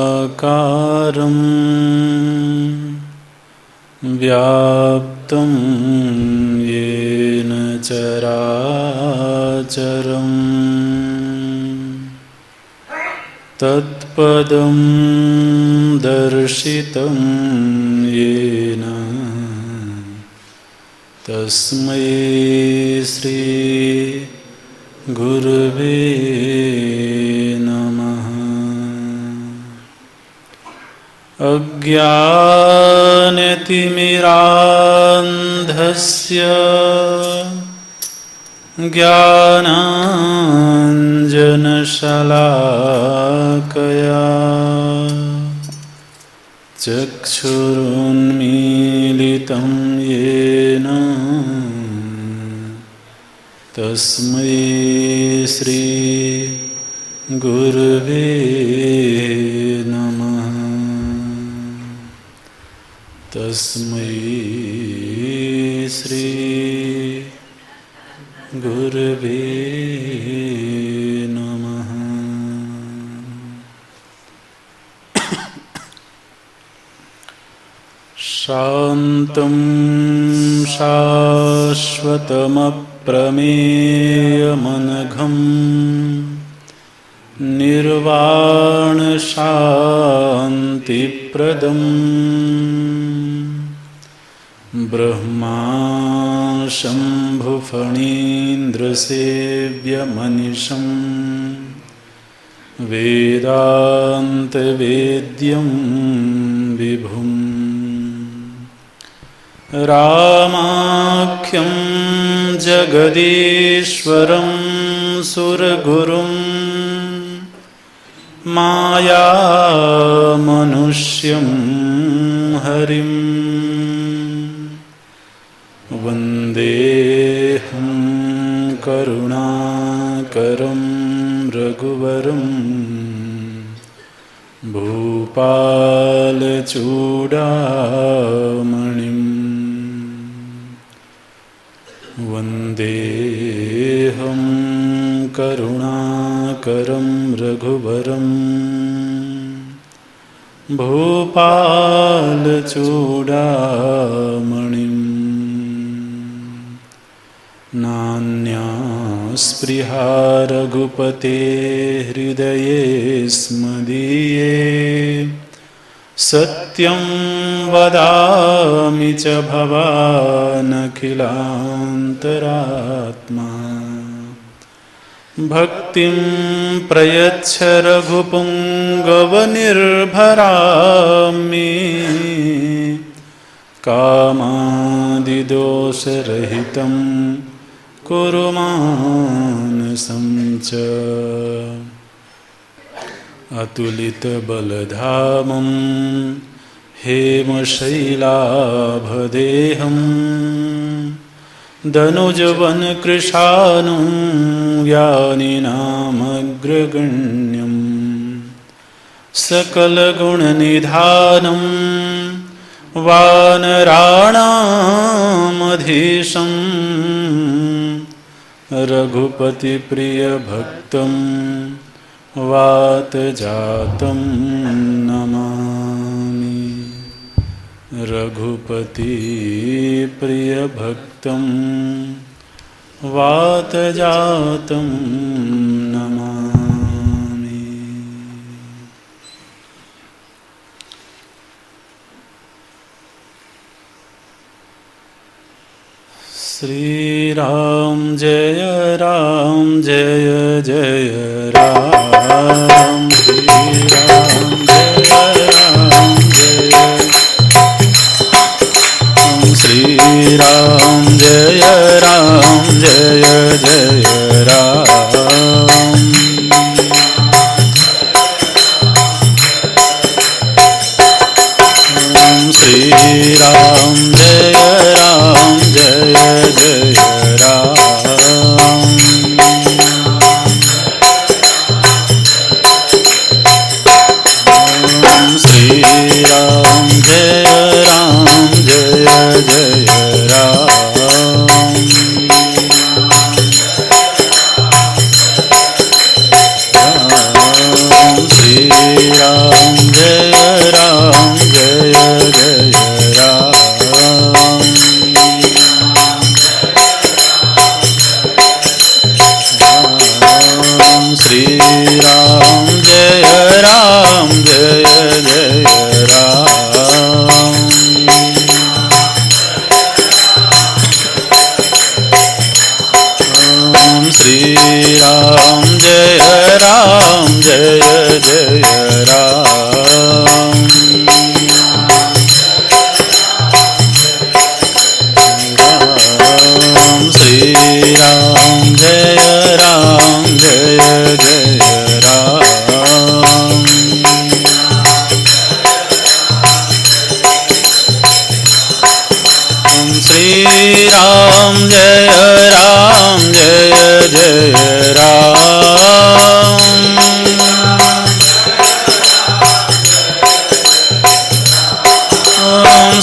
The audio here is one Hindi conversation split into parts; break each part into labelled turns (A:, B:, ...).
A: अखण्डमण्डलाकारं व्याप्तं येन चराचरं तत्पदं दर्शितं येन तस्मै श्री गुरुवे नमः। अज्ञानतिमिरान्धस्य ज्ञानाञ्जनशलाकया चक्षुरुन्मीलितं येन तस्मै श्री गुरुवे नमः। तस्मै श्री गुरुवे नमः। शान्तं शाश्वतमप्रमेयमनघं निर्वाणशान्तिप्रदम् ब्रह्मा शम्भुफणीन्द्रसेव्यमनिशं वेदान्तवेद्यं विभुम् रामाख्यं जगदीश्वरं सुरगुरुं मायामनुष्यं हरिं वन्देऽहं करुणाकरं रघुवरं भूपालचूडामणिम् वन्देऽहं करुणाकरं रघुवरं भूपालचूडामणिम् नान्या स्पृहा रघुपते हृदये स्मदीये सत्यं वदामि च भवानखिलान्तरात्मा भक्तिं प्रयच्छ रघुपुङ्गवनिर्भरामि कामादिदोषरहितं कुरु मानसं च अतुलितबलधामं हेमशैलाभदेहं दनुजवनकृशानं ज्ञानिनामग्रगण्यं सकलगुणनिधानं वानराणामधीशं रघुपतिप्रियभक्तं वातजातं नमामि। रघुपतिप्रियभक्तं वातजातं नमामि। श्री राम जय जय राम। श्री राम जय श्री राम जय जय राम। श्री राम जय जय राम। श्री राम जय जय राम। श्री राम जय जय राम। श्री राम जय जय राम। श्री राम जय जय राम। श्री राम जय जय राम। श्री राम जय जय राम।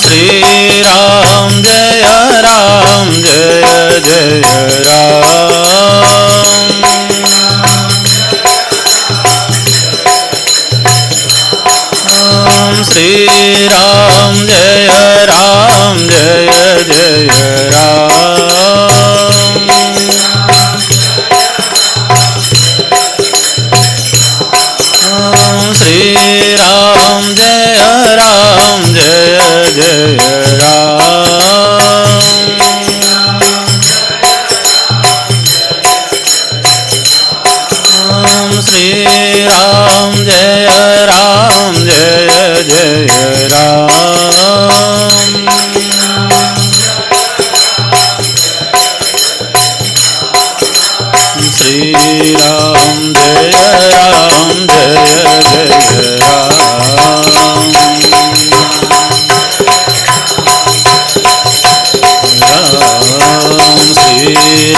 A: श्री राम जय जय राम। श्री राम जय जय राम। श्री राम जय जय राम। श्री राम जय जय राम। श्री राम जय जय राम। श्री राम जय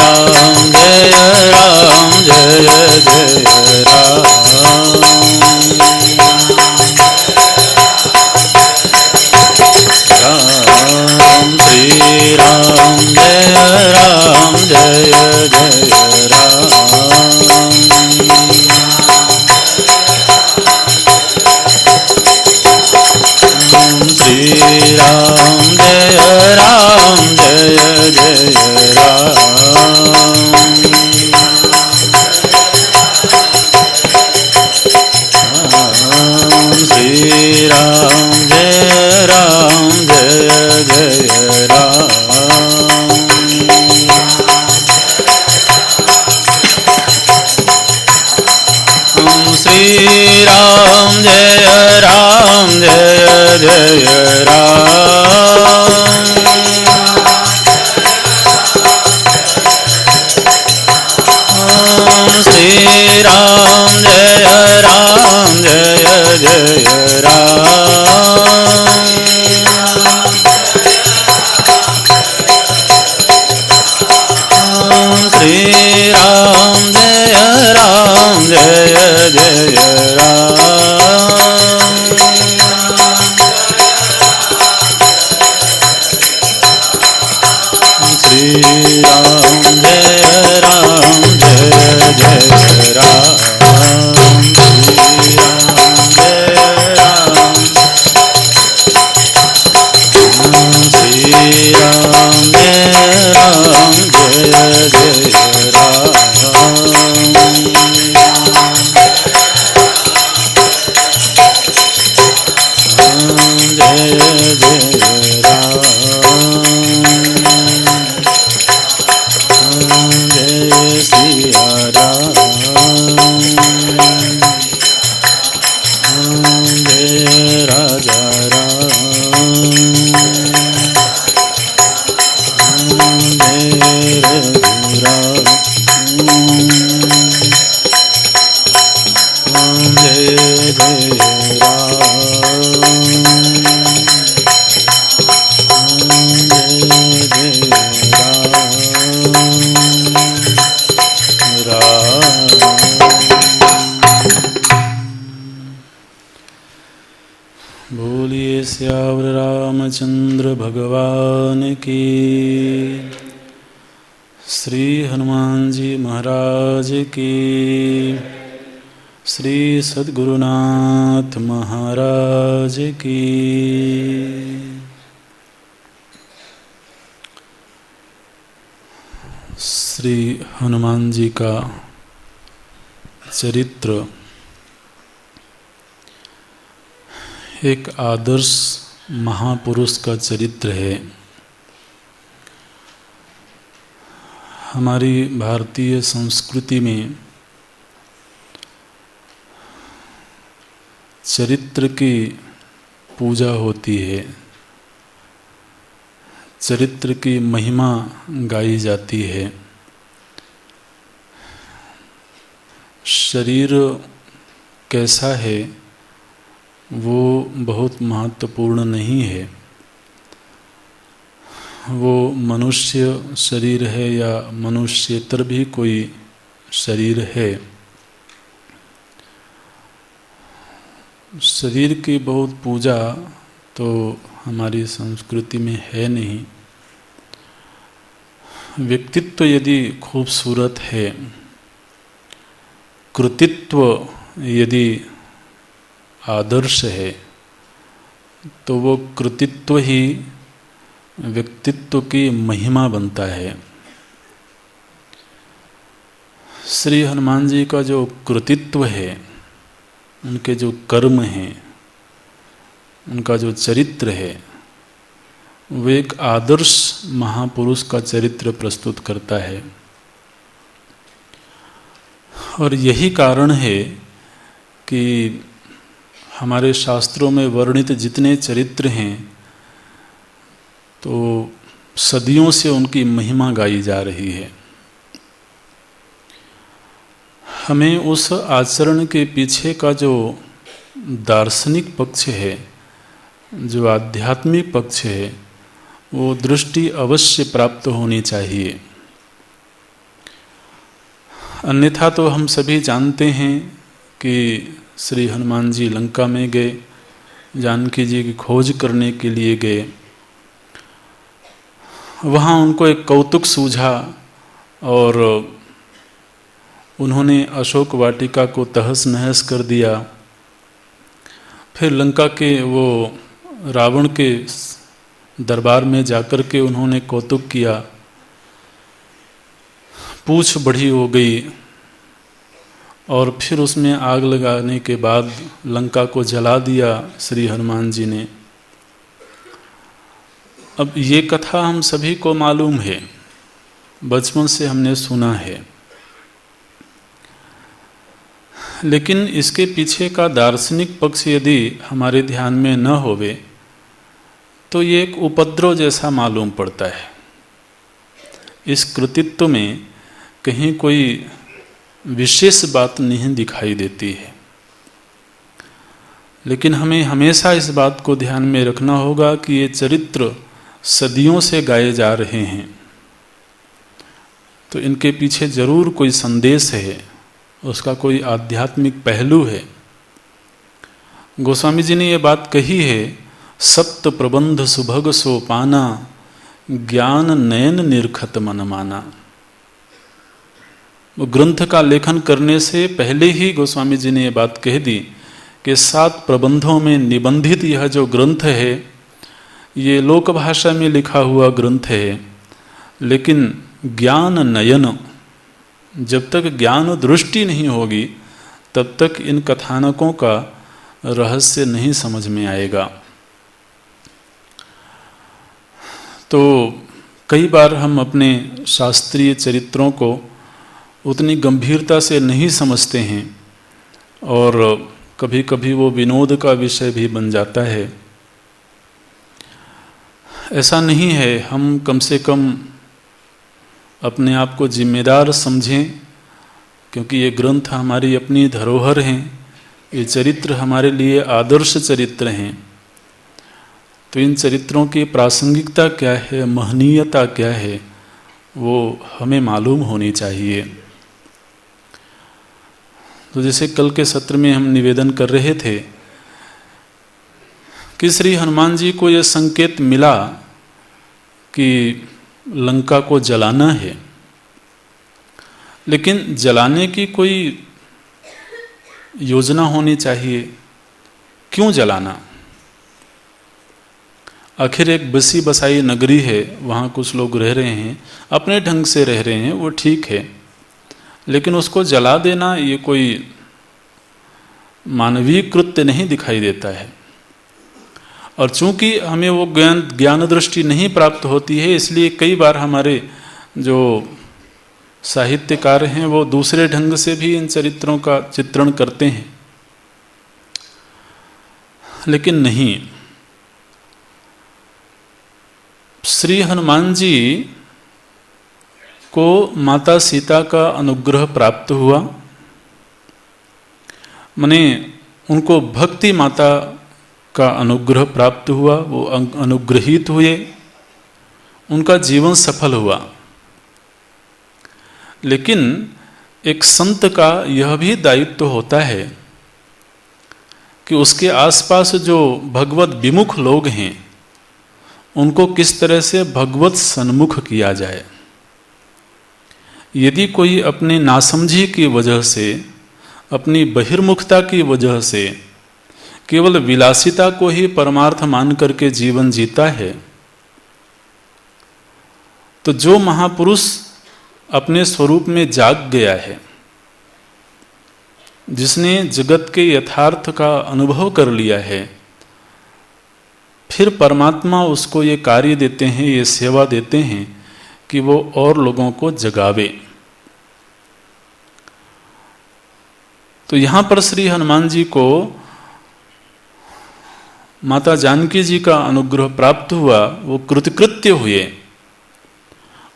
A: जय राम। श्री राम जय जय राम। श्री राम जय जय राम। श्री राम जय जय राम। श्री राम जय जय राम। श्री राम जय जय राम। बोलिए श्यावर रामचंद्र भगवान की, श्री हनुमान जी महाराज की, श्री सद्गुरुनाथ महाराज की। श्री हनुमान जी का चरित्र एक आदर्श महापुरुष का चरित्र है। हमारी भारतीय संस्कृति में चरित्र की पूजा होती है, चरित्र की महिमा गाई जाती है। शरीर कैसा है वो बहुत महत्वपूर्ण नहीं है। वो मनुष्य शरीर है या मनुष्येतर भी कोई शरीर है, शरीर की बहुत पूजा तो हमारी संस्कृति में है नहीं। व्यक्तित्व यदि खूबसूरत है, कृतित्व यदि आदर्श है, तो वो कृतित्व ही व्यक्तित्व की महिमा बनता है। श्री हनुमान जी का जो कृतित्व है, उनके जो कर्म हैं, उनका जो चरित्र है, वो एक आदर्श महापुरुष का चरित्र प्रस्तुत करता है। और यही कारण है कि हमारे शास्त्रों में वर्णित जितने चरित्र हैं तो सदियों से उनकी महिमा गाई जा रही है। हमें उस आचरण के पीछे का जो दार्शनिक पक्ष है, जो आध्यात्मिक पक्ष है, वो दृष्टि अवश्य प्राप्त होनी चाहिए। अन्यथा तो हम सभी जानते हैं कि श्री हनुमान जी लंका में गए, जानकी जी की खोज करने के लिए गए। वहाँ उनको एक कौतुक सूझा और उन्होंने अशोक वाटिका को तहस नहस कर दिया। फिर लंका के वो रावण के दरबार में जाकर के उन्होंने कौतुक किया, पूछ बड़ी हो गई और फिर उसमें आग लगाने के बाद लंका को जला दिया श्री हनुमान जी ने। अब ये कथा हम सभी को मालूम है, बचपन से हमने सुना है, लेकिन इसके पीछे का दार्शनिक पक्ष यदि हमारे ध्यान में न होवे तो ये एक उपद्रव जैसा मालूम पड़ता है। इस कृतित्व में कहीं कोई विशेष बात नहीं दिखाई देती है। लेकिन हमें हमेशा इस बात को ध्यान में रखना होगा कि ये चरित्र सदियों से गाए जा रहे हैं, तो इनके पीछे जरूर कोई संदेश है, उसका कोई आध्यात्मिक पहलू है। गोस्वामी जी ने ये बात कही है, सप्त प्रबंध सुभग सोपाना ज्ञान नयन निरखत मन माना। वो ग्रंथ का लेखन करने से पहले ही गोस्वामी जी ने ये बात कह दी कि 7 प्रबंधों में निबंधित यह जो ग्रंथ है ये लोक भाषा में लिखा हुआ ग्रंथ है, लेकिन ज्ञान नयन, जब तक ज्ञान दृष्टि नहीं होगी तब तक इन कथानकों का रहस्य नहीं समझ में आएगा। तो कई बार हम अपने शास्त्रीय चरित्रों को उतनी गंभीरता से नहीं समझते हैं और कभी कभी वो विनोद का विषय भी बन जाता है। ऐसा नहीं है, हम कम से कम अपने आप को जिम्मेदार समझें, क्योंकि ये ग्रंथ हमारी अपनी धरोहर हैं, ये चरित्र हमारे लिए आदर्श चरित्र हैं। तो इन चरित्रों की प्रासंगिकता क्या है, महनीयता क्या है, वो हमें मालूम होनी चाहिए। तो जैसे कल के सत्र में हम निवेदन कर रहे थे कि श्री हनुमान जी को यह संकेत मिला कि लंका को जलाना है, लेकिन जलाने की कोई योजना होनी चाहिए। क्यों जलाना? आखिर एक बसी बसाई नगरी है, वहाँ कुछ लोग रह रहे हैं, अपने ढंग से रह रहे हैं, वो ठीक है, लेकिन उसको जला देना ये कोई मानवीय कृत्य नहीं दिखाई देता है। और चूंकि हमें वो ज्ञान दृष्टि नहीं प्राप्त होती है, इसलिए कई बार हमारे जो साहित्यकार हैं वो दूसरे ढंग से भी इन चरित्रों का चित्रण करते हैं। लेकिन नहीं, श्री हनुमान जी को माता सीता का अनुग्रह प्राप्त हुआ, माने उनको भक्ति माता का अनुग्रह प्राप्त हुआ, वो अनुग्रहित हुए, उनका जीवन सफल हुआ। लेकिन एक संत का यह भी दायित्व होता है कि उसके आसपास जो भगवत विमुख लोग हैं उनको किस तरह से भगवत सन्मुख किया जाए। यदि कोई अपने नासमझी की वजह से, अपनी बहिर्मुखता की वजह से केवल विलासिता को ही परमार्थ मान करके जीवन जीता है, तो जो महापुरुष अपने स्वरूप में जाग गया है, जिसने जगत के यथार्थ का अनुभव कर लिया है, फिर परमात्मा उसको ये कार्य देते हैं, ये सेवा देते हैं कि वो और लोगों को जगावे। तो यहाँ पर श्री हनुमान जी को माता जानकी जी का अनुग्रह प्राप्त हुआ, वो कृतकृत्य हुए,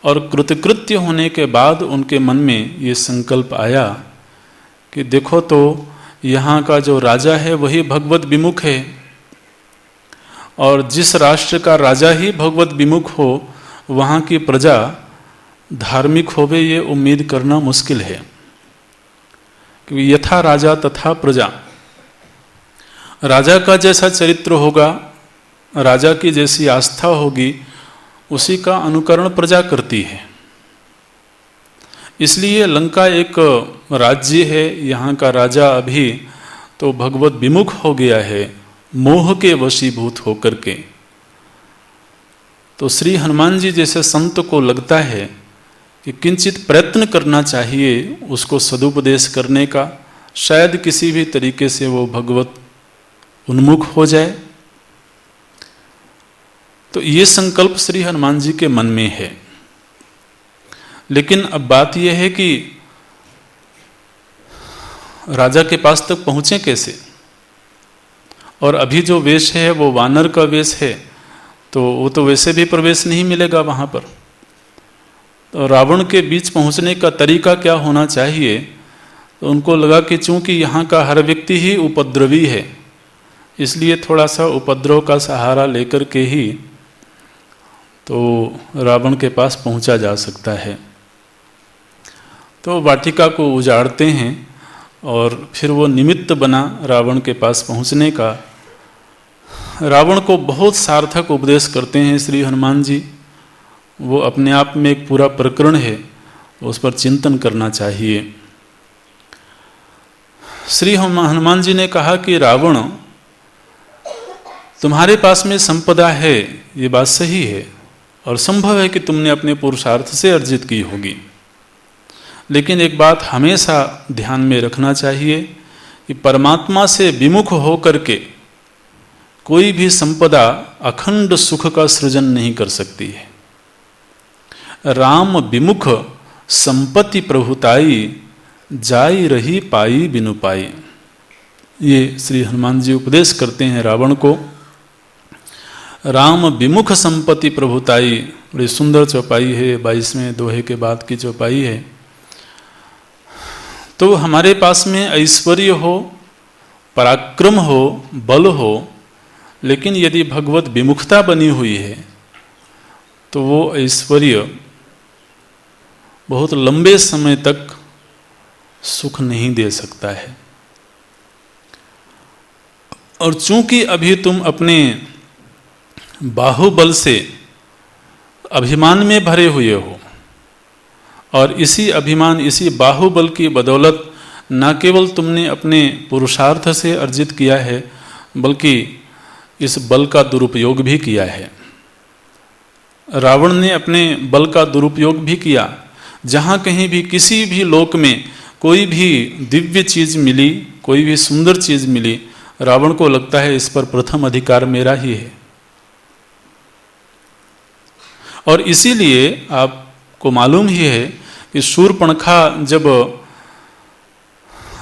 A: और कृतकृत्य होने के बाद उनके मन में ये संकल्प आया कि देखो तो यहाँ का जो राजा है वही भगवत विमुख है, और जिस राष्ट्र का राजा ही भगवत विमुख हो वहाँ की प्रजा धार्मिक होवे ये उम्मीद करना मुश्किल है। क्योंकि यथा राजा तथा प्रजा, राजा का जैसा चरित्र होगा, राजा की जैसी आस्था होगी, उसी का अनुकरण प्रजा करती है। इसलिए लंका एक राज्य है, यहाँ का राजा अभी तो भगवत विमुख हो गया है, मोह के वशीभूत होकर के। तो श्री हनुमान जी जैसे संत को लगता है कि किंचित प्रयत्न करना चाहिए उसको सदुपदेश करने का, शायद किसी भी तरीके से वो भगवत उन्मुख हो जाए। तो ये संकल्प श्री हनुमान जी के मन में है। लेकिन अब बात यह है कि राजा के पास तक पहुंचे कैसे, और अभी जो वेश है वो वानर का वेश है, तो वो तो वैसे भी प्रवेश नहीं मिलेगा वहाँ पर। तो रावण के बीच पहुँचने का तरीका क्या होना चाहिए, तो उनको लगा कि चूंकि यहाँ का हर व्यक्ति ही उपद्रवी है, इसलिए थोड़ा सा उपद्रव का सहारा लेकर के ही तो रावण के पास पहुँचा जा सकता है। तो वाटिका को उजाड़ते हैं और फिर वो निमित्त बना रावण के पास पहुँचने का। रावण को बहुत सार्थक उपदेश करते हैं श्री हनुमान जी, वो अपने आप में एक पूरा प्रकरण है, उस पर चिंतन करना चाहिए। श्री हनुमान जी ने कहा कि रावण, तुम्हारे पास में संपदा है, ये बात सही है और संभव है कि तुमने अपने पुरुषार्थ से अर्जित की होगी, लेकिन एक बात हमेशा ध्यान में रखना चाहिए कि परमात्मा से विमुख होकर के कोई भी संपदा अखंड सुख का सृजन नहीं कर सकती है। राम विमुख संपत्ति प्रभुताई, जाई रही पाई बिनु पाई। ये श्री हनुमान जी उपदेश करते हैं रावण को। राम विमुख संपत्ति प्रभुताई, बड़ी सुंदर चौपाई है, 22वें दोहे के बाद की चौपाई है। तो हमारे पास में ऐश्वर्य हो, पराक्रम हो, बल हो, लेकिन यदि भगवत विमुखता बनी हुई है तो वो ऐश्वर्य बहुत लंबे समय तक सुख नहीं दे सकता है। और चूंकि अभी तुम अपने बाहुबल से अभिमान में भरे हुए हो, और इसी अभिमान, इसी बाहुबल की बदौलत न केवल तुमने अपने पुरुषार्थ से अर्जित किया है, बल्कि इस बल का दुरुपयोग भी किया है। रावण ने अपने बल का दुरुपयोग भी किया। जहाँ कहीं भी किसी भी लोक में कोई भी दिव्य चीज मिली, कोई भी सुंदर चीज मिली, रावण को लगता है इस पर प्रथम अधिकार मेरा ही है। और इसीलिए आपको मालूम ही है कि शूर्पणखा जब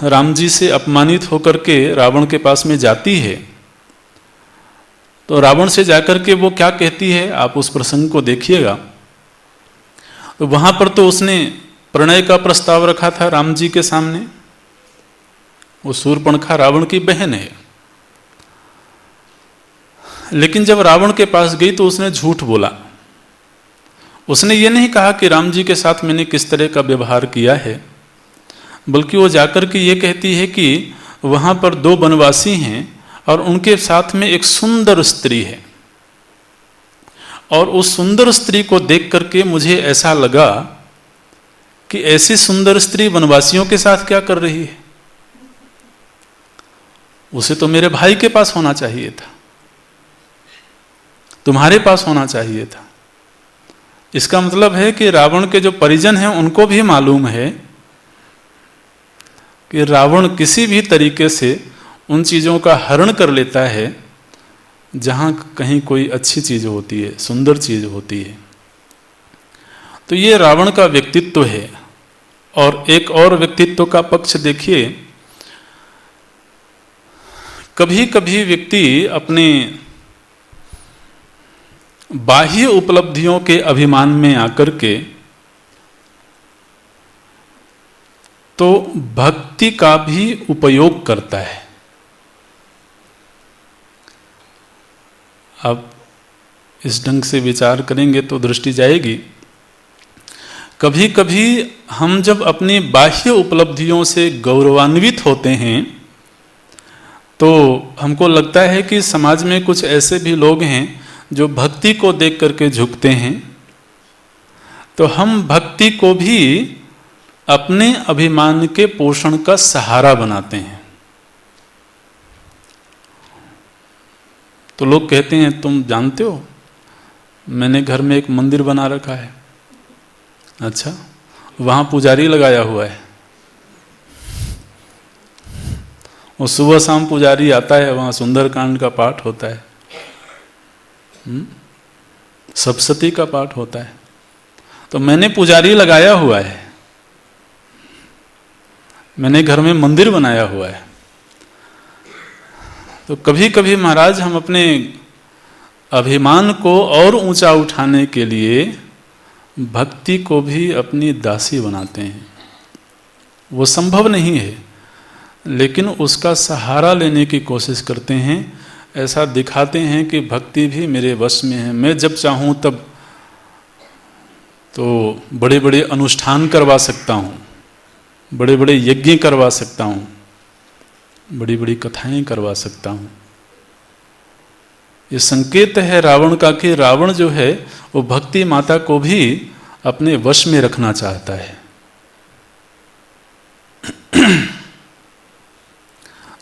A: राम जी से अपमानित होकर के रावण के पास में जाती है, तो रावण से जाकर के वो क्या कहती है, आप उस प्रसंग को देखिएगा। तो वहां पर तो उसने प्रणय का प्रस्ताव रखा था राम जी के सामने। वो शूर्पणखा रावण की बहन है, लेकिन जब रावण के पास गई तो उसने झूठ बोला। उसने ये नहीं कहा कि राम जी के साथ मैंने किस तरह का व्यवहार किया है, बल्कि वो जाकर के ये कहती है कि वहां पर 2 वनवासी हैं और उनके साथ में एक सुंदर स्त्री है, और उस सुंदर स्त्री को देख करके मुझे ऐसा लगा कि ऐसी सुंदर स्त्री वनवासियों के साथ क्या कर रही है, उसे तो मेरे भाई के पास होना चाहिए था, तुम्हारे पास होना चाहिए था। इसका मतलब है कि रावण के जो परिजन हैं उनको भी मालूम है कि रावण किसी भी तरीके से उन चीजों का हरण कर लेता है जहां कहीं कोई अच्छी चीज होती है, सुंदर चीज होती है। तो ये रावण का व्यक्तित्व है। और एक और व्यक्तित्व का पक्ष देखिए, कभी कभी व्यक्ति अपने बाह्य उपलब्धियों के अभिमान में आकर के तो भक्ति का भी उपयोग करता है। आप इस ढंग से विचार करेंगे तो दृष्टि जाएगी। कभी कभी हम जब अपनी बाह्य उपलब्धियों से गौरवान्वित होते हैं तो हमको लगता है कि समाज में कुछ ऐसे भी लोग हैं जो भक्ति को देख करके झुकते हैं, तो हम भक्ति को भी अपने अभिमान के पोषण का सहारा बनाते हैं। तो लोग कहते हैं, तुम जानते हो मैंने घर में एक मंदिर बना रखा है। अच्छा, वहां पुजारी लगाया हुआ है, वो सुबह शाम पुजारी आता है, वहां सुंदरकांड का पाठ होता है, सप्तशती का पाठ होता है। तो मैंने पुजारी लगाया हुआ है, मैंने घर में मंदिर बनाया हुआ है। तो कभी कभी महाराज हम अपने अभिमान को और ऊंचा उठाने के लिए भक्ति को भी अपनी दासी बनाते हैं। वो संभव नहीं है, लेकिन उसका सहारा लेने की कोशिश करते हैं। ऐसा दिखाते हैं कि भक्ति भी मेरे वश में है, मैं जब चाहूं तब तो बड़े बड़े अनुष्ठान करवा सकता हूं, बड़े बड़े यज्ञ करवा सकता हूं, बड़ी बड़ी कथाएं करवा सकता हूं। ये संकेत है रावण का कि रावण जो है वो भक्ति माता को भी अपने वश में रखना चाहता है।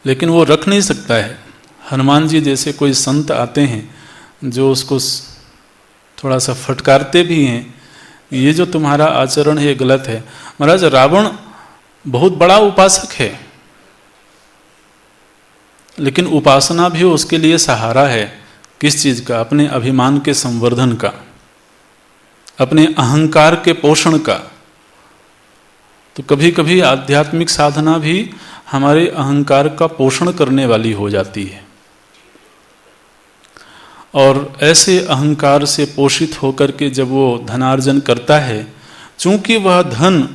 A: लेकिन वो रख नहीं सकता है। हनुमान जी जैसे कोई संत आते हैं जो उसको थोड़ा सा फटकारते भी हैं, ये जो तुम्हारा आचरण है गलत है। महाराज रावण बहुत बड़ा उपासक है, लेकिन उपासना भी उसके लिए सहारा है। किस चीज का? अपने अभिमान के संवर्धन का, अपने अहंकार के पोषण का। तो कभी कभी आध्यात्मिक साधना भी हमारे अहंकार का पोषण करने वाली हो जाती है, और ऐसे अहंकार से पोषित होकर के जब वो धनार्जन करता है, चूंकि वह धन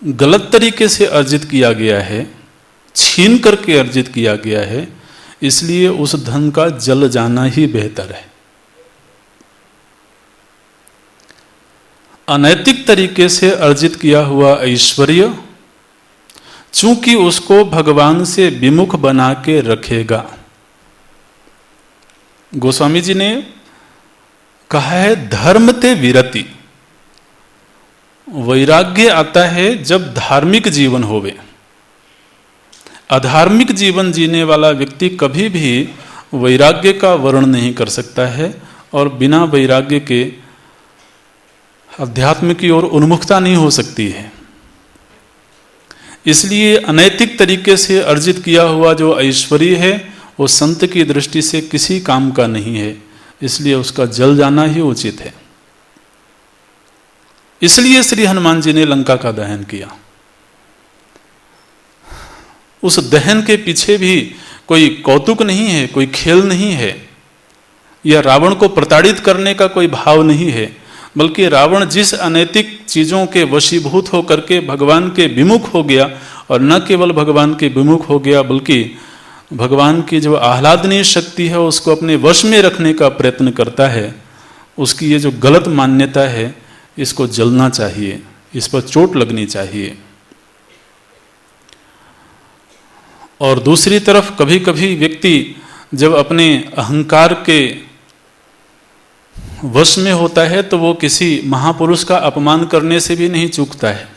A: गलत तरीके से अर्जित किया गया है, छीन करके अर्जित किया गया है, इसलिए उस धन का जल जाना ही बेहतर है। अनैतिक तरीके से अर्जित किया हुआ ऐश्वर्य चूंकि उसको भगवान से विमुख बना के रखेगा। गोस्वामी जी ने कहा है धर्म ते विरति। वैराग्य आता है जब धार्मिक जीवन होवे। अधार्मिक जीवन जीने वाला व्यक्ति कभी भी वैराग्य का वर्ण नहीं कर सकता है, और बिना वैराग्य के अध्यात्म की ओर उन्मुखता नहीं हो सकती है। इसलिए अनैतिक तरीके से अर्जित किया हुआ जो ऐश्वर्य है वो संत की दृष्टि से किसी काम का नहीं है, इसलिए उसका जल जाना ही उचित है। इसलिए श्री हनुमान जी ने लंका का दहन किया। उस दहन के पीछे भी कोई कौतुक नहीं है, कोई खेल नहीं है, या रावण को प्रताड़ित करने का कोई भाव नहीं है, बल्कि रावण जिस अनैतिक चीजों के वशीभूत होकर के भगवान के विमुख हो गया, और न केवल भगवान के विमुख हो गया बल्कि भगवान की जो आह्लादनीय शक्ति है उसको अपने वश में रखने का प्रयत्न करता है, उसकी ये जो गलत मान्यता है इसको जलना चाहिए, इस पर चोट लगनी चाहिए। और दूसरी तरफ कभी कभी व्यक्ति जब अपने अहंकार के वश में होता है तो वो किसी महापुरुष का अपमान करने से भी नहीं चूकता है,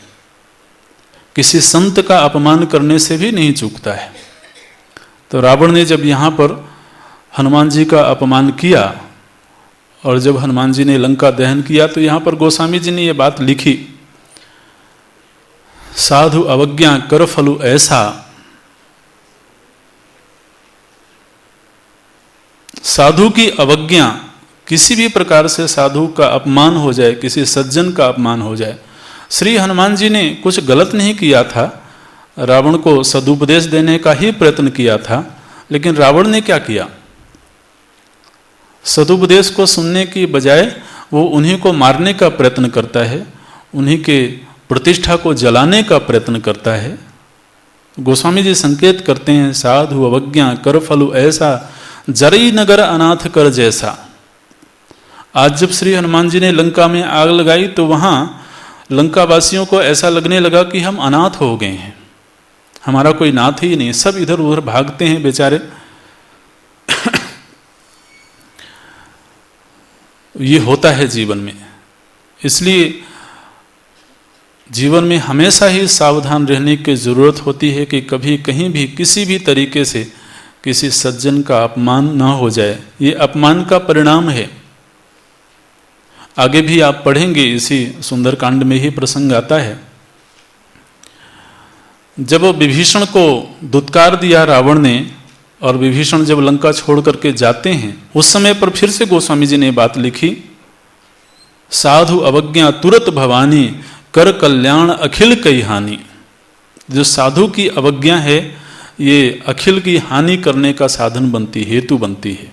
A: किसी संत का अपमान करने से भी नहीं चूकता है। तो रावण ने जब यहाँ पर हनुमान जी का अपमान किया, और जब हनुमान जी ने लंका दहन किया, तो यहाँ पर गोस्वामी जी ने ये बात लिखी, साधु अवज्ञा कर फलु ऐसा। साधु की अवज्ञा, किसी भी प्रकार से साधु का अपमान हो जाए, किसी सज्जन का अपमान हो जाए। श्री हनुमान जी ने कुछ गलत नहीं किया था, रावण को सदुपदेश देने का ही प्रयत्न किया था, लेकिन रावण ने क्या किया? सदुपदेश को सुनने की बजाय वो उन्हीं को मारने का प्रयत्न करता है, उन्हीं के प्रतिष्ठा को जलाने का प्रयत्न करता है। गोस्वामी जी संकेत करते हैं, साधु अवज्ञा कर फलु ऐसा, जरई नगर अनाथ कर जैसा। आज जब श्री हनुमान जी ने लंका में आग लगाई तो वहां लंका वासियों को ऐसा लगने लगा कि हम अनाथ हो गए हैं, हमारा कोई नाथ ही नहीं, सब इधर उधर भागते हैं बेचारे। ये होता है जीवन में, इसलिए जीवन में हमेशा ही सावधान रहने की जरूरत होती है कि कभी कहीं भी किसी भी तरीके से किसी सज्जन का अपमान ना हो जाए। ये अपमान का परिणाम है। आगे भी आप पढ़ेंगे, इसी सुंदरकांड में ही प्रसंग आता है। जब विभीषण को दुत्कार दिया रावण ने, और विभीषण जब लंका छोड़ करके जाते हैं, उस समय पर फिर से गोस्वामी जी ने बात लिखी, साधु अवज्ञा तुरत भवानी, कर कल्याण अखिल कई हानि। जो साधु की अवज्ञा है ये अखिल की हानि करने का साधन बनती, हेतु बनती है।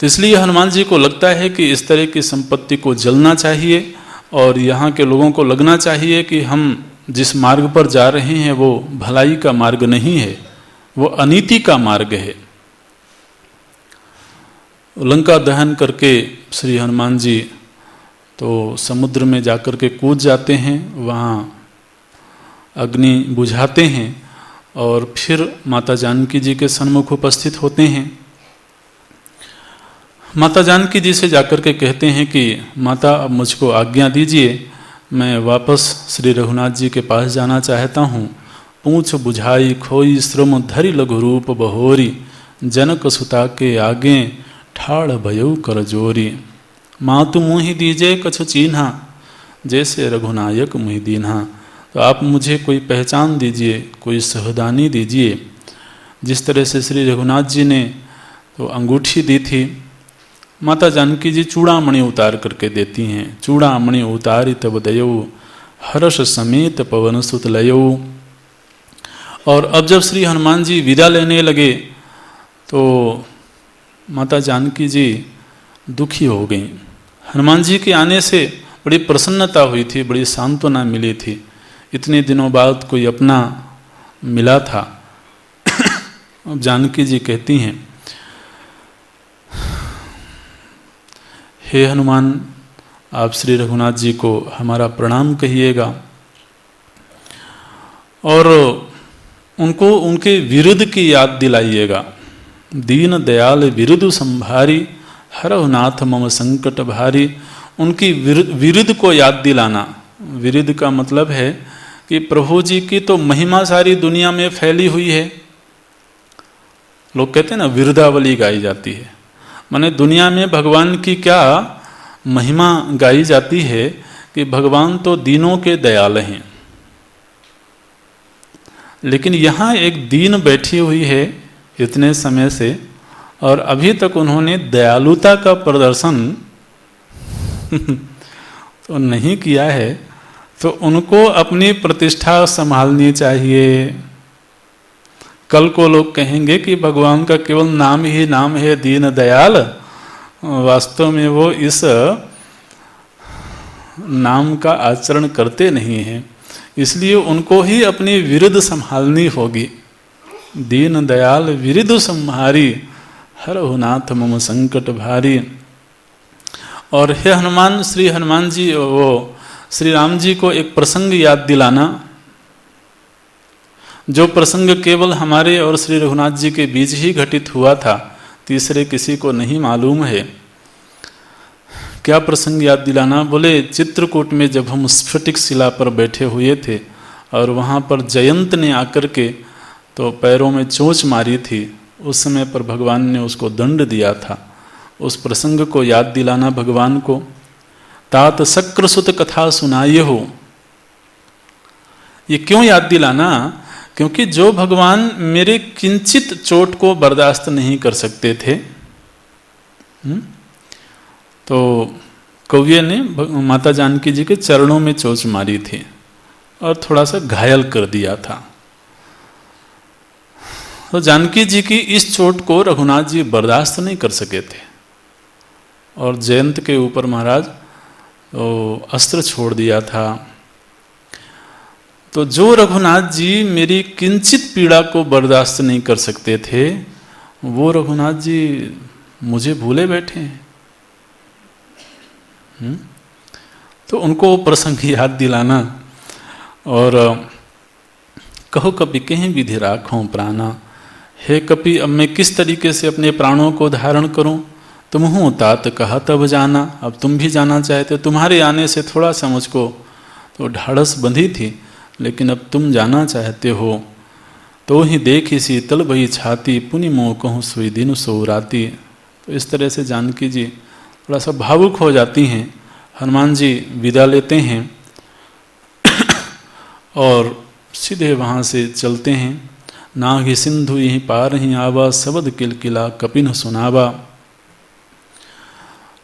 A: तो इसलिए हनुमान जी को लगता है कि इस तरह की संपत्ति को जलना चाहिए, और यहाँ के लोगों को लगना चाहिए कि हम जिस मार्ग पर जा रहे हैं वो भलाई का मार्ग नहीं है, वो अनीति का मार्ग है। लंका दहन करके श्री हनुमान जी तो समुद्र में जाकर के कूद जाते हैं, वहाँ अग्नि बुझाते हैं, और फिर माता जानकी जी के सन्मुख उपस्थित होते हैं। माता जानकी जी से जाकर के कहते हैं कि माता अब मुझको आज्ञा दीजिए, मैं वापस श्री रघुनाथ जी के पास जाना चाहता हूँ। पूछ बुझाई खोई श्रम धरि लघु रूप बहोरी, जनक सुता के आगे ठाड़ भयउ कर जोरी। मातु मुहि दीजे कछु चीन्हा, जैसे रघुनायक मुहि दीन्हा। तो आप मुझे कोई पहचान दीजिए, कोई सावधानी दीजिए। जिस तरह से श्री रघुनाथ जी ने तो अंगूठी दी थी, माता जानकी जी चूड़ामणि उतार करके देती हैं। चूड़ामणि उतारी तब दयऊ, हर्ष समेत पवन सुत लयऊ। और अब जब श्री हनुमान जी विदा लेने लगे तो माता जानकी जी दुखी हो गईं। हनुमान जी के आने से बड़ी प्रसन्नता हुई थी, बड़ी सांत्वना मिली थी। इतने दिनों बाद कोई अपना मिला था। अब जानकी जी कहती हैं, हे हनुमान, आप श्री रघुनाथ जी को हमारा प्रणाम कहिएगा और उनको उनके विरुद्ध की याद दिलाइएगा। दीन दयाल विरुद्ध संभारी, हरहुनाथ मम संकट भारी। उनकी विरुद्ध को याद दिलाना। विरुद्ध का मतलब है कि प्रभु जी की तो महिमा सारी दुनिया में फैली हुई है। लोग कहते हैं ना, विरुद्धावली गाई जाती है, माने दुनिया में भगवान की क्या महिमा गाई जाती है कि भगवान तो दीनों के दयाल हैं। लेकिन यहाँ एक दीन बैठी हुई है इतने समय से, और अभी तक उन्होंने दयालुता का प्रदर्शन तो नहीं किया है। तो उनको अपनी प्रतिष्ठा संभालनी चाहिए। कल को लोग कहेंगे कि भगवान का केवल नाम ही नाम है दीन दयाल, वास्तव में वो इस नाम का आचरण करते नहीं हैं। इसलिए उनको ही अपनी विरुद्ध संभालनी होगी। दीन दयाल विरुद्ध संहारी, हरहुनाथ मम संकट भारी। और हे हनुमान, श्री हनुमान जी, वो श्री राम जी को एक प्रसंग याद दिलाना, जो प्रसंग केवल हमारे और श्री रघुनाथ जी के बीच ही घटित हुआ था, तीसरे किसी को नहीं मालूम है। क्या प्रसंग याद दिलाना? बोले, चित्रकूट में जब हम स्फटिक शिला पर बैठे हुए थे और वहाँ पर जयंत ने आकर के तो पैरों में चोंच मारी थी, उस समय पर भगवान ने उसको दंड दिया था। उस प्रसंग को याद दिलाना भगवान को। तात शक्रसुत कथा सुनाइए हो, ये क्यों याद दिलाना? क्योंकि जो भगवान मेरे किंचित चोट को बर्दाश्त नहीं कर सकते थे, तो कौवे ने माता जानकी जी के चरणों में चोंच मारी थी और थोड़ा सा घायल कर दिया था। तो जानकी जी की इस चोट को रघुनाथ जी बर्दाश्त नहीं कर सके थे और जयंत के ऊपर महाराज तो अस्त्र छोड़ दिया था। तो जो रघुनाथ जी मेरी किंचित पीड़ा को बर्दाश्त नहीं कर सकते थे, वो रघुनाथ जी मुझे भूले बैठे हैं। तो उनको प्रसंग याद दिलाना। और कहो कपि कहीं विधि राखों प्राणा, हे कपि अब मैं किस तरीके से अपने प्राणों को धारण करूं? तुम हूँ तात कहा तब जाना। अब तुम भी जाना चाहते, तुम्हारे आने से थोड़ा सा मुझको तो ढाढ़स बंधी थी, लेकिन अब तुम जाना चाहते हो। तो ही देखी शीतल भई छाती, पुनि मोह कहूँ सोई दिन सो राती। तो इस तरह से जानकी जी थोड़ा सा भावुक हो जाती हैं। हनुमान जी विदा लेते हैं और सीधे वहाँ से चलते हैं। नाहि सिंधु यहीं पार ही आवा, शबद किलकिला कपिन सुनावा।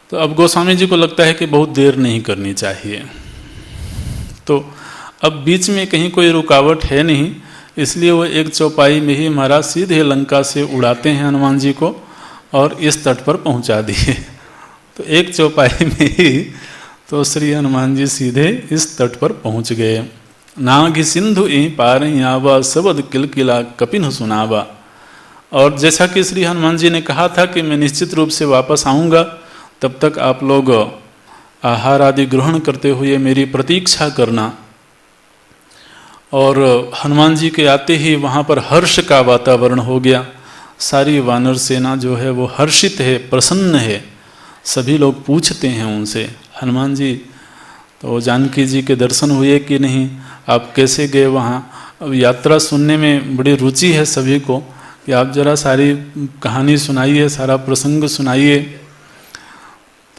A: तो अब गोस्वामी जी को लगता है कि बहुत देर नहीं करनी चाहिए। तो अब बीच में कहीं कोई रुकावट है नहीं, इसलिए वो एक चौपाई में ही महाराज सीधे लंका से उड़ाते हैं हनुमान जी को और इस तट पर पहुंचा दिए। तो एक चौपाई में ही तो श्री हनुमान जी सीधे इस तट पर पहुंच गए। नागि सिंधु यहीं पार ही आवा, शबद किलकिला कपिन सुनावा। और जैसा कि श्री हनुमान जी ने कहा था कि मैं निश्चित रूप से वापस आऊँगा, तब तक आप लोग आहार आदि ग्रहण करते हुए मेरी प्रतीक्षा करना। और हनुमान जी के आते ही वहाँ पर हर्ष का वातावरण हो गया। सारी वानर सेना जो है वो हर्षित है, प्रसन्न है। सभी लोग पूछते हैं उनसे, हनुमान जी तो जानकी जी के दर्शन हुए कि नहीं, आप कैसे गए वहाँ। अब यात्रा सुनने में बड़ी रुचि है सभी को कि आप जरा सारी कहानी सुनाइए, सारा प्रसंग सुनाइए।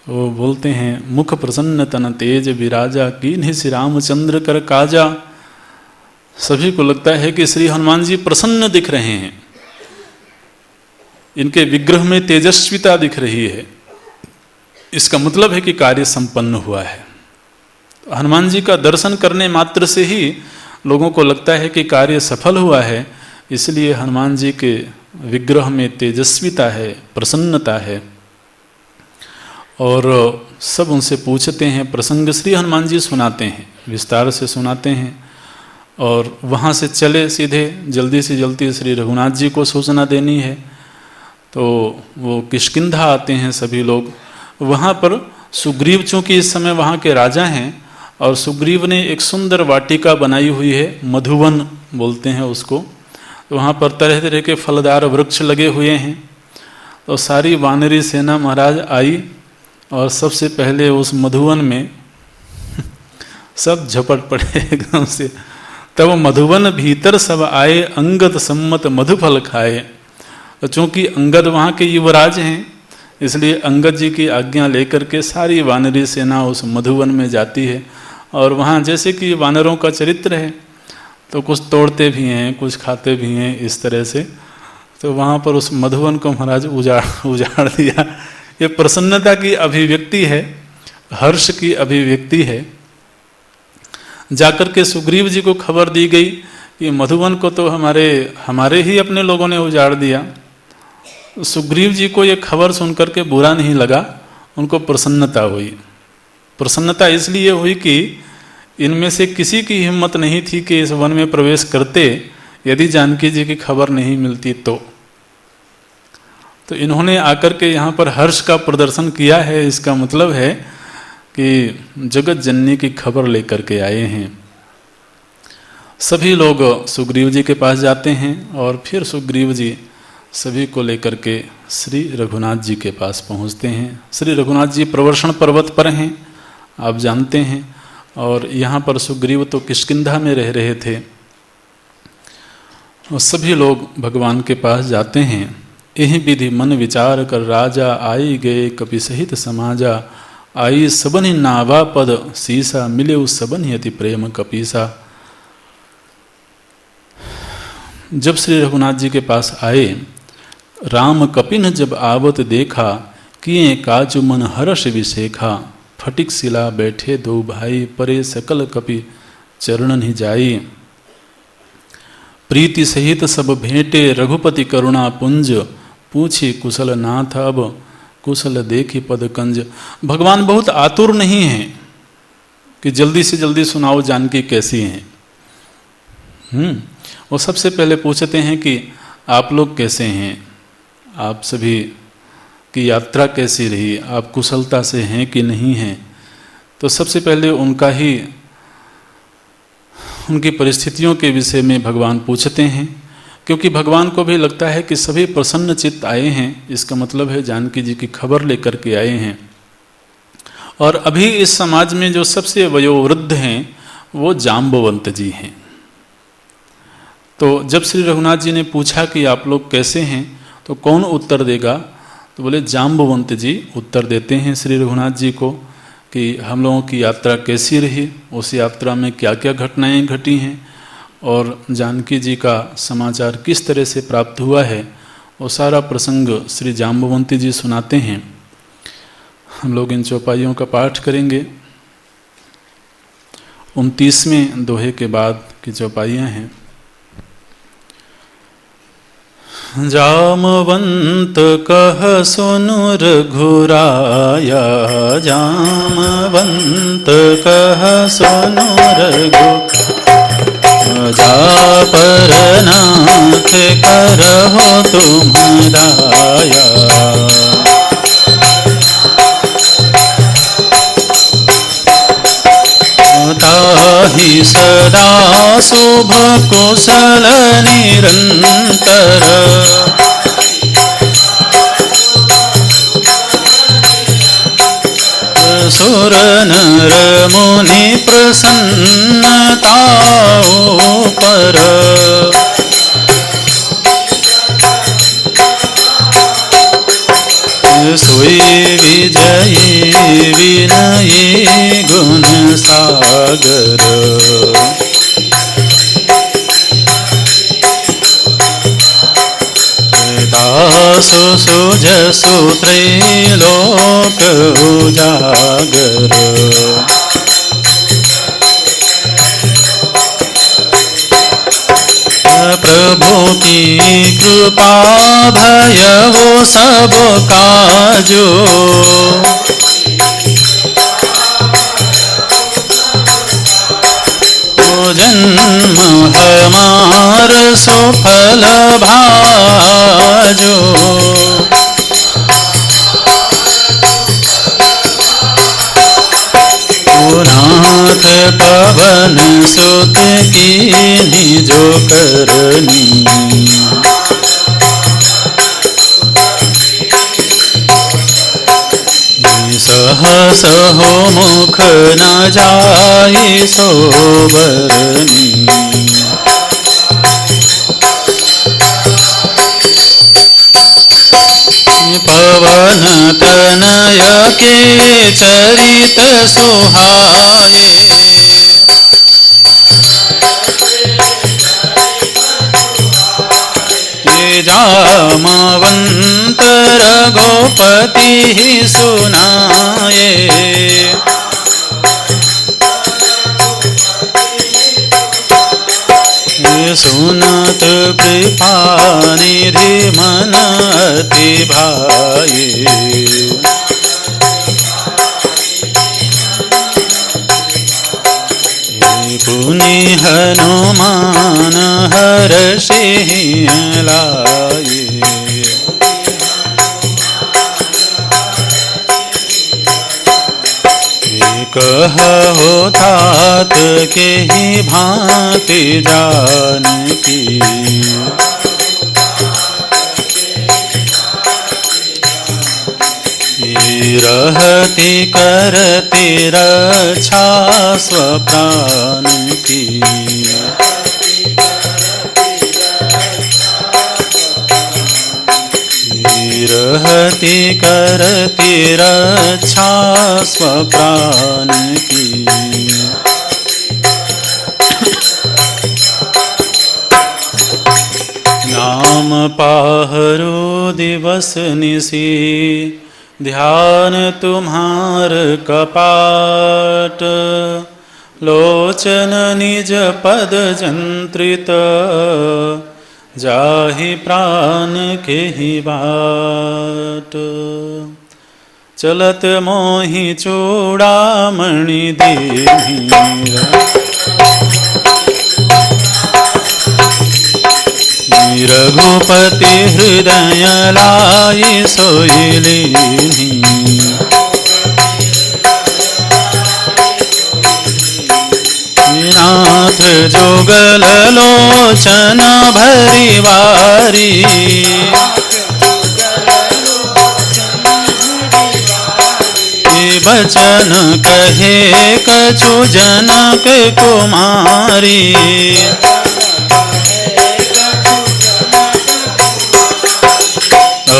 A: तो बोलते हैं, मुख प्रसन्न तन तेज विराजा कीन्हि श्री रामचंद्र कर काजा। सभी को लगता है कि श्री हनुमान जी प्रसन्न दिख रहे हैं, इनके विग्रह में तेजस्विता दिख रही है, इसका मतलब है कि कार्य संपन्न हुआ है। हनुमान जी का दर्शन करने मात्र से ही लोगों को लगता है कि कार्य सफल हुआ है, इसलिए हनुमान जी के विग्रह में तेजस्विता है, प्रसन्नता है। और सब उनसे पूछते हैं, प्रसंग श्री हनुमान जी सुनाते हैं, विस्तार से सुनाते हैं। और वहाँ से चले सीधे, जल्दी से जल्दी श्री रघुनाथ जी को सूचना देनी है। तो वो किष्किंधा आते हैं सभी लोग। वहाँ पर सुग्रीव चूँकि इस समय वहाँ के राजा हैं, और सुग्रीव ने एक सुंदर वाटिका बनाई हुई है, मधुवन बोलते हैं उसको। तो वहाँ पर तरह तरह के फलदार वृक्ष लगे हुए हैं। तो सारी वानरी सेना महाराज आई और सबसे पहले उस मधुवन में सब झपट पड़े एकदम से। तब मधुवन भीतर सब आए, अंगद सम्मत मधुफल खाए। तो चूँकि अंगद वहाँ के युवराज हैं, इसलिए अंगद जी की आज्ञा लेकर के सारी वानरी सेना उस मधुवन में जाती है। और वहाँ जैसे कि वानरों का चरित्र है, तो कुछ तोड़ते भी हैं, कुछ खाते भी हैं, इस तरह से। तो वहाँ पर उस मधुवन को महाराज उजाड़ दिया। ये प्रसन्नता की अभिव्यक्ति है, हर्ष की अभिव्यक्ति है। जाकर के सुग्रीव जी को खबर दी गई कि मधुवन को तो हमारे ही अपने लोगों ने उजाड़ दिया। सुग्रीव जी को ये खबर सुनकर के बुरा नहीं लगा, उनको प्रसन्नता हुई। प्रसन्नता इसलिए हुई कि इनमें से किसी की हिम्मत नहीं थी कि इस वन में प्रवेश करते यदि जानकी जी की खबर नहीं मिलती तो इन्होंने आकर के यहाँ पर हर्ष का प्रदर्शन किया है। इसका मतलब है कि जगत जननी की खबर लेकर के आए हैं। सभी लोग सुग्रीव जी के पास जाते हैं और फिर सुग्रीव जी सभी को लेकर के श्री रघुनाथ जी के पास पहुँचते हैं। श्री रघुनाथ जी प्रवर्षण पर्वत पर हैं, आप जानते हैं। और यहाँ पर सुग्रीव तो किष्किंधा में रह रहे थे। और सभी लोग भगवान के पास जाते हैं। यही विधि मन विचार कर राजा, आई गए कपि सहित समाजा। आई सबनि नावा पद सीसा, मिले उस सबनि अति प्रेम कपीसा। जब श्री रघुनाथ जी के पास आए, राम कपिन जब आवत देखा, किए काजु मन हर्ष विशेखा। फटिक शिला बैठे दो भाई, परे सकल कपि चरण ही जाई। प्रीति सहित सब भेंटे, रघुपति करुणा पुंज। पूछी कुशल नाथ अब, कुशल देखी पद कंज। भगवान बहुत आतुर नहीं हैं कि जल्दी से जल्दी सुनाओ जानकी कैसी हैं। वो सबसे पहले पूछते हैं कि आप लोग कैसे हैं, आप सभी की यात्रा कैसी रही, आप कुशलता से हैं कि नहीं हैं। तो सबसे पहले उनकी परिस्थितियों के विषय में भगवान पूछते हैं, क्योंकि भगवान को भी लगता है कि सभी प्रसन्न चित्त आए हैं। इसका मतलब है जानकी जी की खबर लेकर के आए हैं। और अभी इस समाज में जो सबसे वयोवृद्ध हैं वो जाम्बवंत जी हैं। तो जब श्री रघुनाथ जी ने पूछा कि आप लोग कैसे हैं, तो कौन उत्तर देगा, तो बोले जाम्बवंत जी उत्तर देते हैं श्री रघुनाथ जी को कि हम लोगों की यात्रा कैसी रही, उस यात्रा में क्या क्या घटनाएं घटी हैं और जानकी जी का समाचार किस तरह से प्राप्त हुआ है, वो सारा प्रसंग श्री जाम्बवंती जी सुनाते हैं। हम लोग इन चौपाइयों का पाठ करेंगे। 29वें दोहे के बाद की चौपाइयाँ हैं। जामवंत कह सुनु रघुराया, जामवंत कह सुनु जा पर नाथ करहो तुम दाया। ताहि जाहि सदा शुभ कुशल निरंतर सुर नर मुनि प्रसन्नताओं पर सोई विजयी विनयी गुण सागर दासु सुजसु त्रैलोक उजागर प्रभु की कृपा भयउ सब काजो जन्म हमार सुफल भाजो नाथ पवन सुत की जो करनी सहस हो मुख न जाई सोबरनी पवन तनय के चरित सुहाए जामवंत रघुपति सुनाए सुनत कृपा निधि मन अति भाए पुनि हनुमान हर्षि लाए कहु तात के ही भांति जानकी रहती करती रक्षा स्वप्राण की रहती करती रक्षा स्वप्राण की नाम पाहरो दिवस निसी ध्यान तुम्हार कपाट लोचन निज पद जंत्रित जाहि प्राण के ही बाट चलत मोहि चूड़ामणि देहि रघुपति हृदय लाई सोई लीनी नाथ जोगल लोचन भरी वारी बचन कहे कछु जनक कुमारी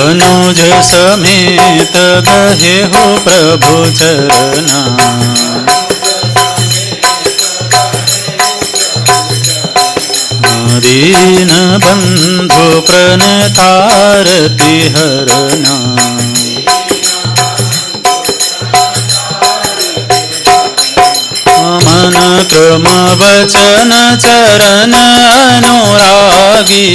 A: अनुज समेत गहे हो प्रभु चरना दीन बंधु प्रणतारति हरना मन क्रम वचन चरण अनुरागी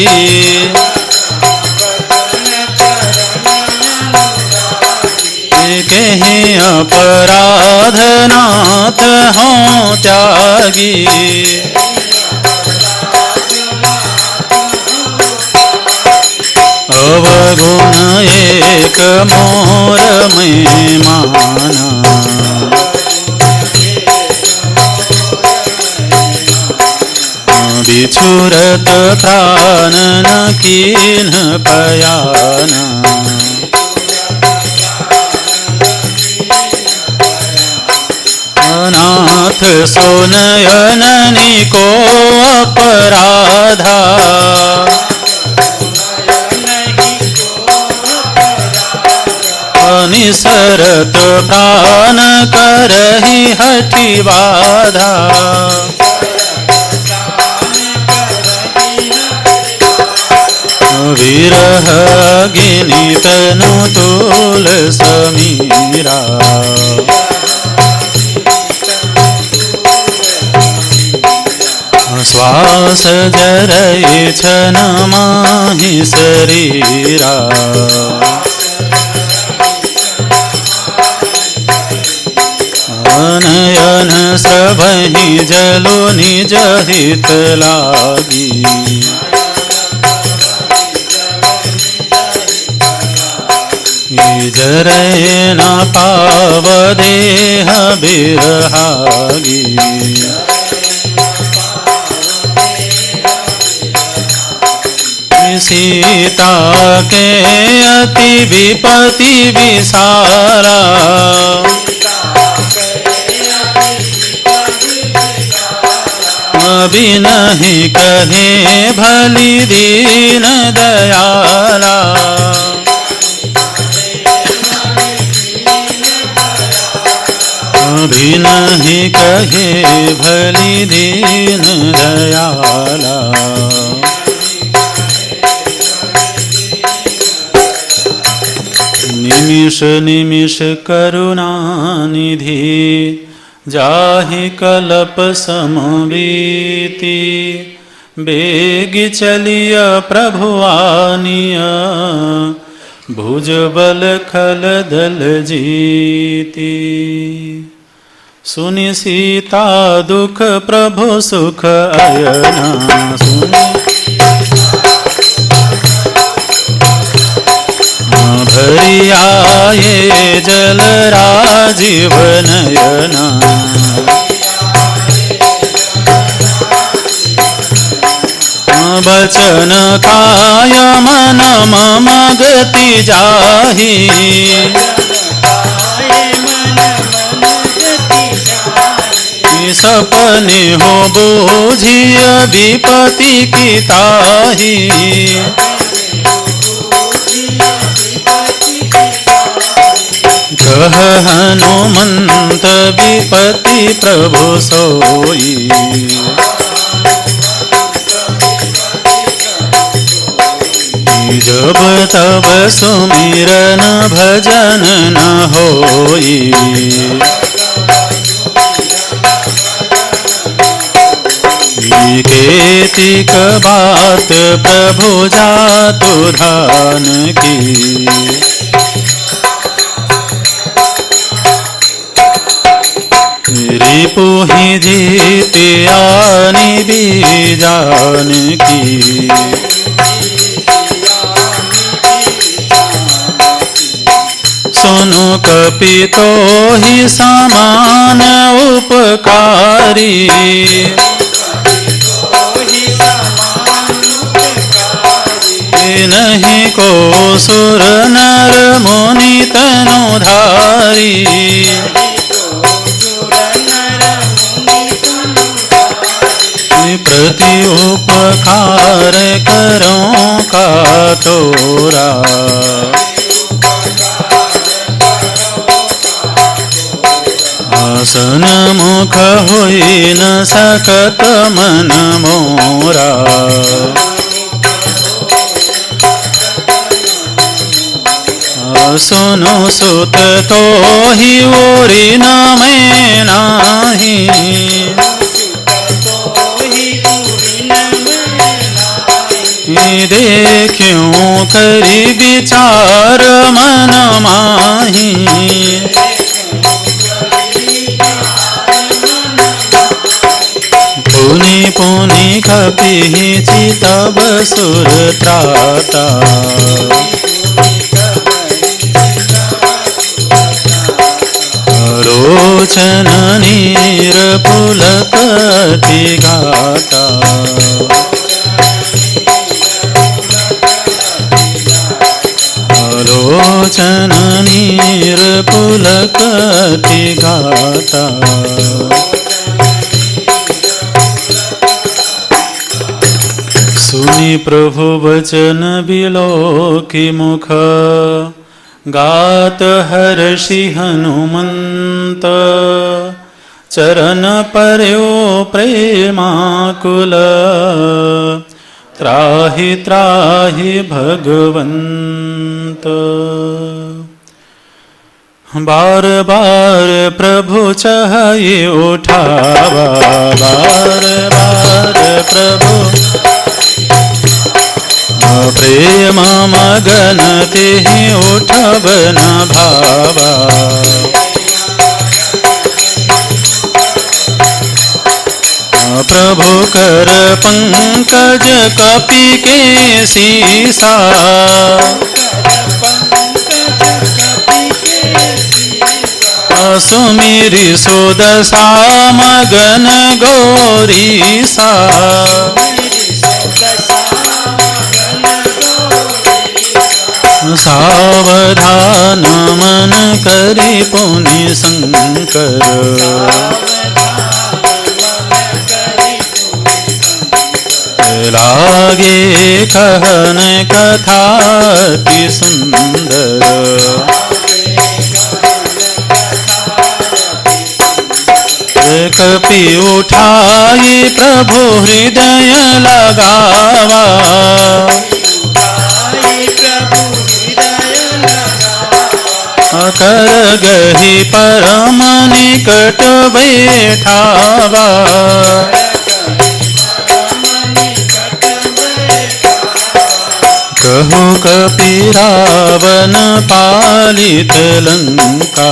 A: कहीं अपराध नाथ हों त्यागी अवगुण एक मोर में माना तुरत प्राण न कीन्ह पयाना। अनाथ सोनयननी को अपराधा। निसरत प्राण करहि हठि बाधा। विरह गिनी तनु तूल समीरा। श्वास जरय छन माहि शरीरा। नयन स्रवहि जलो निज हित लागी। जरय न पाव देह बिरहागी। सीता के अति विपति विसारा। बिनहि कहे भली दीन दयाला। बिनहि कहे भली दीन दयाला। निमिष निमिष करुणा निधि। जाहि कल्प समवीति। बेग चलिय प्रभु आनिय। भुजबल खल दल जीति। सुनि सीता दुख प्रभु सुख अयना। भरि आये जल राजीव नयना। बचन काय मन मम गति जाहि। सपने हो बूझिय विपति की ताहि। कह हनुमंत विपति प्रभु सोई। जब तब सुमिरन भजन न होई। केतिक बात प्रभु जातु धान की। रिपुहि जीति आनि बीजान की। सुनु कपितो ही समान उपकारी। नहीं को सुर नर मुनि तनुधारी। प्रति उपकार करो का तोरा। आसन मुख हुई न सकत मन मोरा। सुनो सुत तो ही ओरी न मैं नाही। देखियो करी विचार मन माही। पुनि पुनि खपि चितब सुर त्राता। रोचन नीर पुलक गाता। लोचन नीर पुलकति गाता। सुनि प्रभु वचन बिलोकी मुख, गात हर्षि हनुमंत। चरण पर्यो प्रेमाकुल, त्राहि त्राहि भगवंत। बार बार प्रभु चाहे उठावा, बार बार प्रभु प्रेम मगन तेहि उठब न भावा। प्रभु कर पंकज कपि के सीसा, सुमिरि सुदशा मगन गौरीसा। सावधान मन करि पुनि शंकर, लागे कहन कथा अति सुंदर। कपि उठाई प्रभु हृदय लगावा, कर गही परम निकट बैठावा। कहु कपि रावण पालित लंका,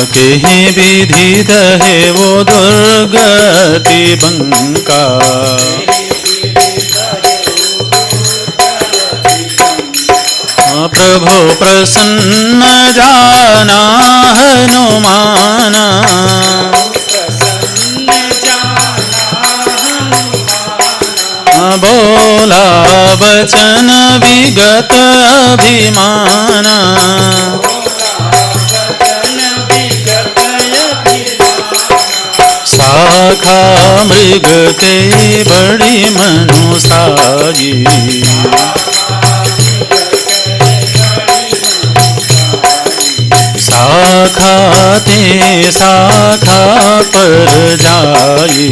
A: केहि विधि दहे वो दुर्गति बंका। प्रभु प्रसन्न जाना हनुमाना, बोला वचन विगत अभिमाना। शाखा मृग के बड़ी मनुसारी, शाखा ते शाखा पर जाई।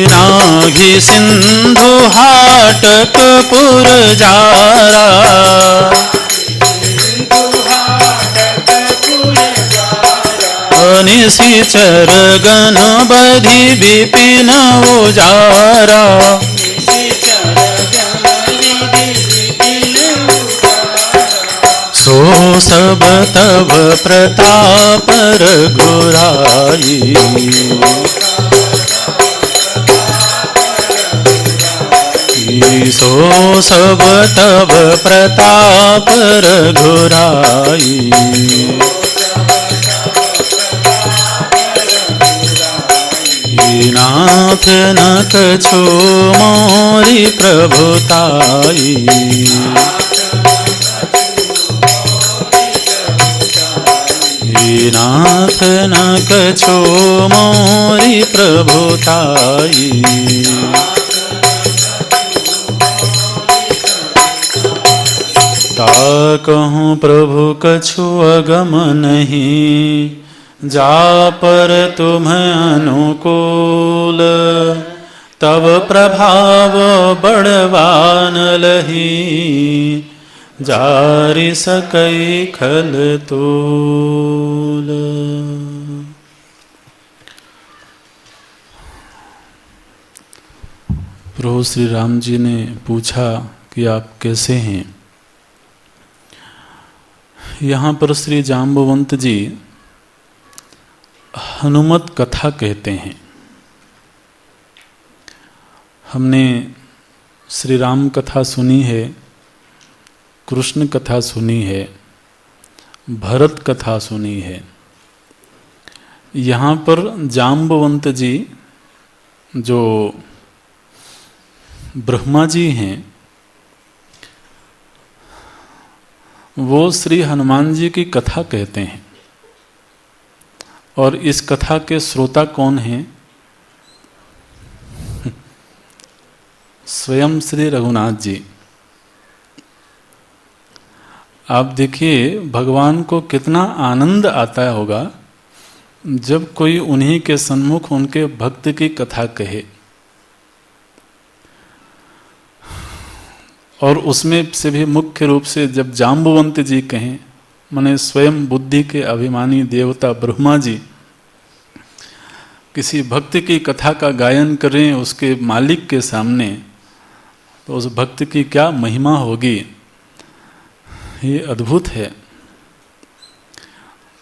A: नाघि सिंधु हाटक पुर जारा, निशिचर गण बधि विपिन उजारा। सो सब तब प्रताप रघुराई, सो सब तब प्रताप रघुराई। नाथ न कछु मोरी प्रभुताई, नाथ न कछु मोरी प्रभुताई। ताकहूँ प्रभु कछु अगम नहीं, जा पर तुम अनुकूल। तब प्रभाव बड़वान लही, जारि सकई खल तूल। प्रभु श्री राम जी ने पूछा कि आप कैसे हैं। यहाँ पर श्री जाम्बवंत जी हनुमत कथा कहते हैं। हमने श्री राम कथा सुनी है, कृष्ण कथा सुनी है, भरत कथा सुनी है, यहाँ पर जाम्बवंत जी जो ब्रह्मा जी हैं, वो श्री हनुमान जी की कथा कहते हैं। और इस कथा के श्रोता कौन हैं? स्वयं श्री रघुनाथ जी। आप देखिए भगवान को कितना आनंद आता होगा जब कोई उन्हीं के सन्मुख उनके भक्त की कथा कहे, और उसमें से भी मुख्य रूप से जब जाम्बवंत जी कहें, माने स्वयं बुद्धि के अभिमानी देवता ब्रह्मा जी किसी भक्त की कथा का गायन करें उसके मालिक के सामने, तो उस भक्त की क्या महिमा होगी, ये अद्भुत है।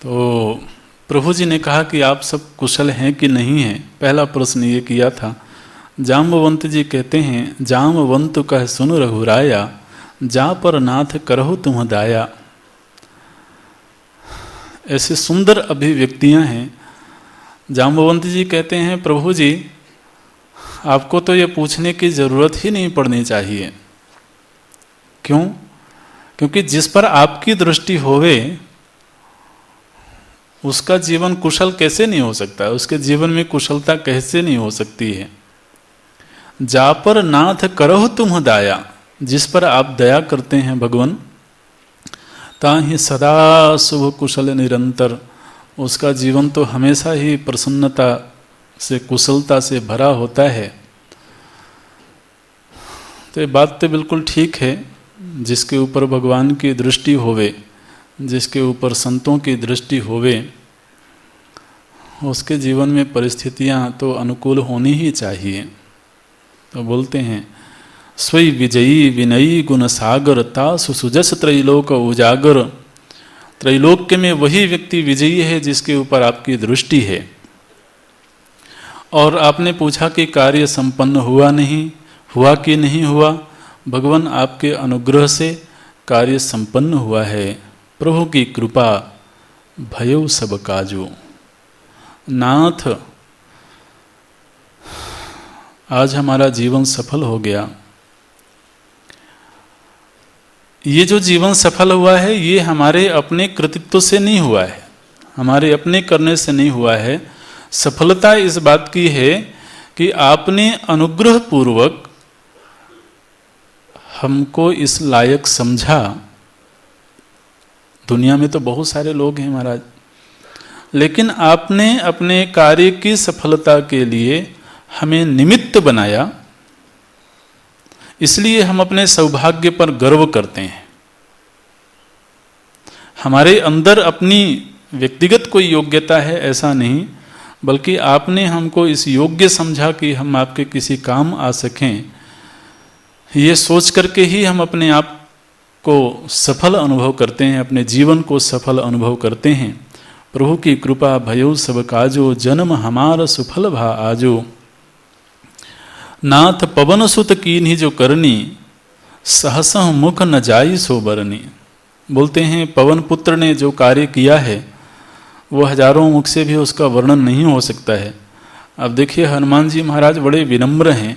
A: तो प्रभु जी ने कहा कि आप सब कुशल हैं कि नहीं हैं, पहला प्रश्न ये किया था। जाम्बवंत जी कहते हैं, जाम्बवंत कह सुन रघुराया, जा पर नाथ करहु तुम दाया। ऐसे सुंदर अभिव्यक्तियां हैं। जाम्बवंत जी कहते हैं, प्रभु जी आपको तो ये पूछने की जरूरत ही नहीं पड़नी चाहिए। क्यों? क्योंकि जिस पर आपकी दृष्टि होवे उसका जीवन कुशल कैसे नहीं हो सकता है, उसके जीवन में कुशलता कैसे नहीं हो सकती है। जा पर नाथ करहु तुम दाया, जिस पर आप दया करते हैं भगवान, ताहि सदा शुभ कुशल निरंतर, उसका जीवन तो हमेशा ही प्रसन्नता से कुशलता से भरा होता है। तो ये बात तो बिल्कुल ठीक है, जिसके ऊपर भगवान की दृष्टि होवे, जिसके ऊपर संतों की दृष्टि होवे, उसके जीवन में परिस्थितियां तो अनुकूल होनी ही चाहिए। तो बोलते हैं, स्वई विजयी विनयी गुण सागर तासु सुजस त्रैलोक उजागर। त्रैलोक्य में वही व्यक्ति विजयी है जिसके ऊपर आपकी दृष्टि है। और आपने पूछा कि कार्य संपन्न हुआ नहीं हुआ कि नहीं हुआ। भगवान आपके अनुग्रह से कार्य संपन्न हुआ है। प्रभु की कृपा भयो सब काजो। नाथ आज हमारा जीवन सफल हो गया। ये जो जीवन सफल हुआ है ये हमारे अपने कृतित्व से नहीं हुआ है, हमारे अपने करने से नहीं हुआ है। सफलता इस बात की है कि आपने अनुग्रह पूर्वक हमको इस लायक समझा। दुनिया में तो बहुत सारे लोग हैं महाराज, लेकिन आपने अपने कार्य की सफलता के लिए हमें निमित्त बनाया, इसलिए हम अपने सौभाग्य पर गर्व करते हैं। हमारे अंदर अपनी व्यक्तिगत कोई योग्यता है ऐसा नहीं, बल्कि आपने हमको इस योग्य समझा कि हम आपके किसी काम आ सकें। ये सोच करके ही हम अपने आप को सफल अनुभव करते हैं, अपने जीवन को सफल अनुभव करते हैं। प्रभु की कृपा भयो सब काजो, जन्म हमारा सुफल भा आजो। नाथ पवन सुत कीन्ही जो करनी, सहसह मुख न जाई सो बरनी। बोलते हैं पवन पुत्र ने जो कार्य किया है वो हजारों मुख से भी उसका वर्णन नहीं हो सकता है। अब देखिए हनुमान जी महाराज बड़े विनम्र हैं।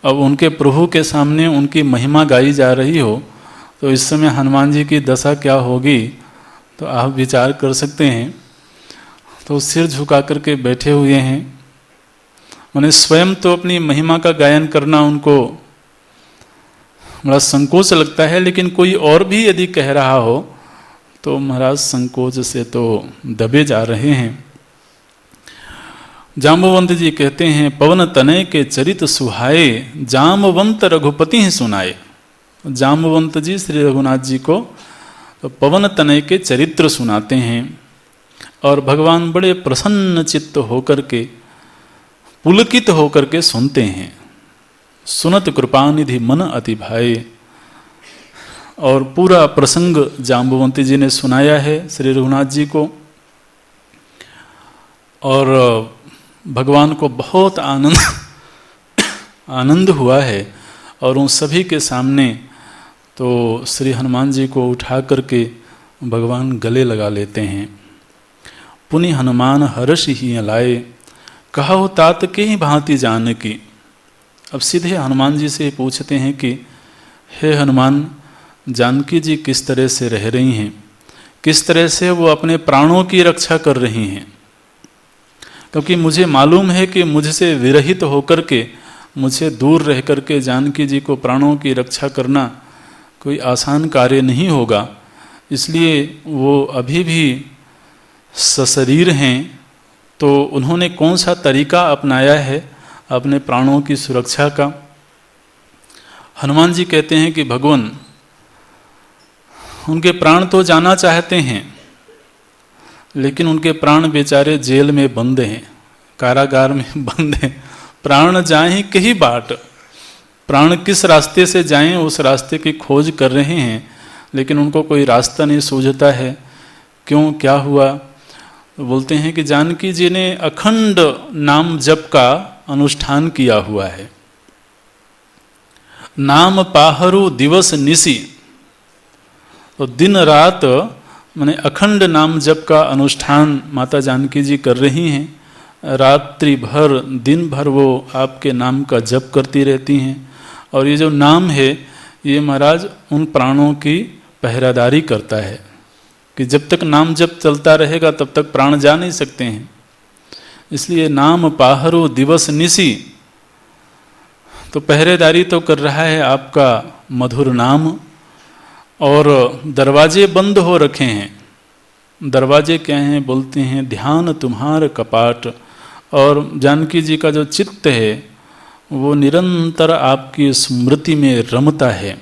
A: अब उनके प्रभु के सामने उनकी महिमा गाई जा रही हो तो इस समय हनुमान जी की दशा क्या होगी, तो आप विचार कर सकते हैं। तो सिर झुका करके बैठे हुए हैं। उन्हें स्वयं तो अपनी महिमा का गायन करना उनको बड़ा संकोच लगता है, लेकिन कोई और भी यदि कह रहा हो तो महाराज संकोच से तो दबे जा रहे हैं। जाम्बवंत जी कहते हैं, पवन तनय के चरित सुहाए, जाम्बवंत रघुपति ही सुनाए। जाम्बवंत जी श्री रघुनाथ जी को तो पवन तनय के चरित्र सुनाते हैं और भगवान बड़े प्रसन्न चित्त होकर के, पुलकित होकर के सुनते हैं। सुनत कृपानिधि मन अति भाए। और पूरा प्रसंग जाम्बवंती जी ने सुनाया है श्री रघुनाथ जी को, और भगवान को बहुत आनंद हुआ है। और उन सभी के सामने तो श्री हनुमान जी को उठा करके भगवान गले लगा लेते हैं। पुनि हनुमान हर्ष ही लाए, कहु तात के ही भांति जानकी। अब सीधे हनुमान जी से पूछते हैं कि हे हनुमान, जानकी जी किस तरह से रह रही हैं, किस तरह से वो अपने प्राणों की रक्षा कर रही हैं। क्योंकि मुझे मालूम है कि मुझसे विरहित होकर के, मुझसे दूर रह करके जानकी जी को प्राणों की रक्षा करना कोई आसान कार्य नहीं होगा। इसलिए वो अभी भी सशरीर हैं, तो उन्होंने कौन सा तरीका अपनाया है अपने प्राणों की सुरक्षा का। हनुमान जी कहते हैं कि भगवान, उनके प्राण तो जाना चाहते हैं, लेकिन उनके प्राण बेचारे जेल में बंद हैं, कारागार में बंद हैं। प्राण जाएं कहीं बाट, प्राण किस रास्ते से जाएं उस रास्ते की खोज कर रहे हैं, लेकिन उनको कोई रास्ता नहीं सूझता है। क्यों, क्या हुआ? बोलते हैं कि जानकी जी ने अखंड नाम जप का अनुष्ठान किया हुआ है। नाम पाहरू दिवस निसी, तो दिन रात माने अखंड नाम जप का अनुष्ठान माता जानकी जी कर रही हैं। रात्रि भर दिन भर वो आपके नाम का जप करती रहती हैं। और ये जो नाम है, ये महाराज उन प्राणों की पहरादारी करता है कि जब तक नाम जप चलता रहेगा तब तक प्राण जा नहीं सकते हैं। इसलिए नाम पाहरू दिवस निसी, तो पहरेदारी तो कर रहा है आपका मधुर नाम। और दरवाजे बंद हो रखे हैं। दरवाजे क्या हैं? बोलते हैं ध्यान तुम्हार कपाट। और जानकी जी का जो चित्त है वो निरंतर आपकी स्मृति में रमता है।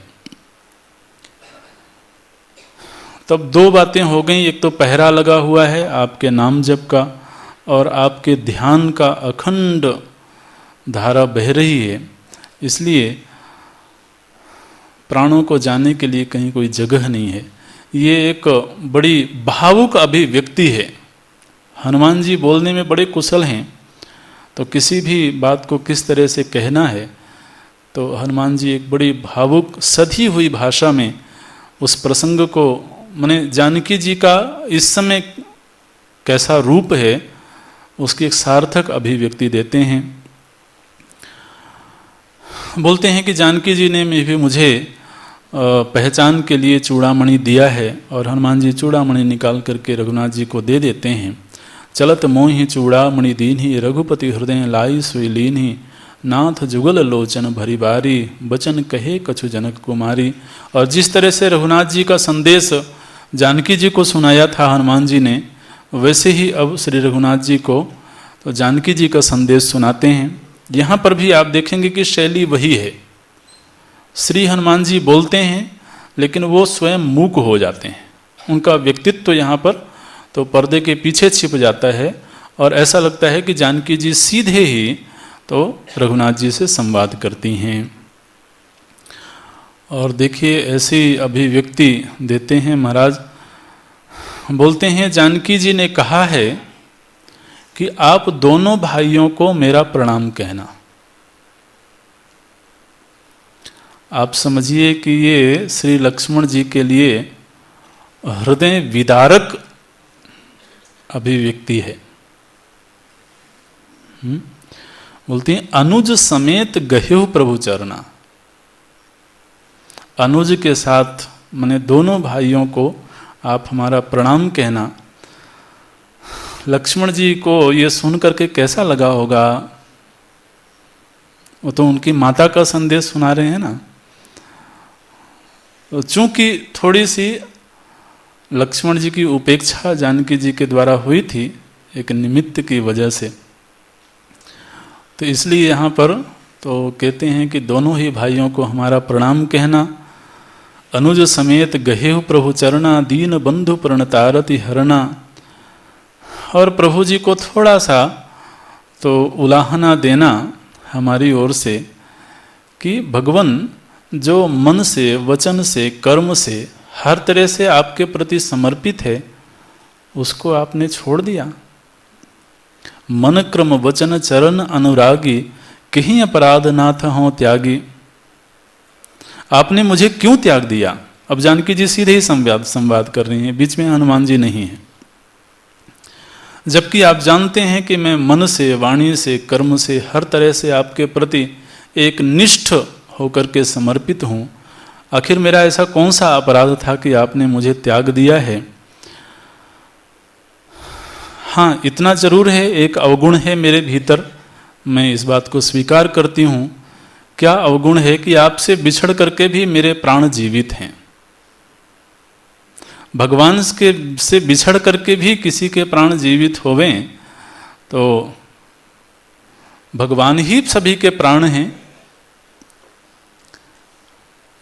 A: तब दो बातें हो गई, एक तो पहरा लगा हुआ है आपके नाम जप का, और आपके ध्यान का अखंड धारा बह रही है। इसलिए प्राणों को जाने के लिए कहीं कोई जगह नहीं है। ये एक बड़ी भावुक अभिव्यक्ति है। हनुमान जी बोलने में बड़े कुशल हैं, तो किसी भी बात को किस तरह से कहना है, तो हनुमान जी एक बड़ी भावुक सधी हुई भाषा में उस प्रसंग को, माने जानकी जी का इस समय कैसा रूप है उसकी एक सार्थक अभिव्यक्ति देते हैं। बोलते हैं कि जानकी जी ने भी मुझे पहचान के लिए चूड़ामणि दिया है, और हनुमान जी चूड़ामणि निकाल करके रघुनाथ जी को दे देते हैं। चलत मोहि चूड़ामणि दीन्हि, रघुपति हृदय लाई सोई लीन्हि, नाथ जुगल लोचन भरी बारी, बचन कहे कछु जनक कुमारी। और जिस तरह से रघुनाथ जी का संदेश जानकी जी को सुनाया था हनुमान जी ने, वैसे ही अब श्री रघुनाथ जी को तो जानकी जी का संदेश सुनाते हैं। यहाँ पर भी आप देखेंगे कि शैली वही है। श्री हनुमान जी बोलते हैं, लेकिन वो स्वयं मूक हो जाते हैं। उनका व्यक्तित्व यहाँ पर तो पर्दे के पीछे छिप जाता है, और ऐसा लगता है कि जानकी जी सीधे ही तो रघुनाथ जी से संवाद करती हैं। और देखिए ऐसी अभिव्यक्ति देते हैं महाराज। बोलते हैं जानकी जी ने कहा है कि आप दोनों भाइयों को मेरा प्रणाम कहना। आप समझिए कि ये श्री लक्ष्मण जी के लिए हृदय विदारक अभिव्यक्ति है। बोलती हैं अनुज समेत गह्यु प्रभु चरना। अनुज के साथ माने दोनों भाइयों को आप हमारा प्रणाम कहना। लक्ष्मण जी को ये सुन करके कैसा लगा होगा? वो तो उनकी माता का संदेश सुना रहे हैं ना। तो चूंकि थोड़ी सी लक्ष्मण जी की उपेक्षा जानकी जी के द्वारा हुई थी एक निमित्त की वजह से, तो इसलिए यहाँ पर तो कहते हैं कि दोनों ही भाइयों को हमारा प्रणाम कहना। अनुज समेत गहेहु प्रभु चरना, दीन बंधु प्रणतारति हरना। और प्रभु जी को थोड़ा सा तो उलाहना देना हमारी ओर से कि भगवान जो मन से, वचन से, कर्म से हर तरह से आपके प्रति समर्पित है, उसको आपने छोड़ दिया। मन क्रम वचन चरण अनुरागी, कहीं अपराध नाथ हों त्यागी। आपने मुझे क्यों त्याग दिया? अब जानकी जी सीधे ही संवाद कर रही हैं, बीच में हनुमान जी नहीं है। जबकि आप जानते हैं कि मैं मन से, वाणी से, कर्म से, हर तरह से आपके प्रति एक निष्ठ होकर के समर्पित हूँ। आखिर मेरा ऐसा कौन सा अपराध था कि आपने मुझे त्याग दिया है? हाँ, इतना जरूर है, एक अवगुण है मेरे भीतर, मैं इस बात को स्वीकार करती हूँ। क्या अवगुण है कि आपसे बिछड़ करके भी मेरे प्राण जीवित हैं। भगवान से बिछड़ करके भी किसी के प्राण जीवित होवें तो भगवान ही सभी के प्राण हैं।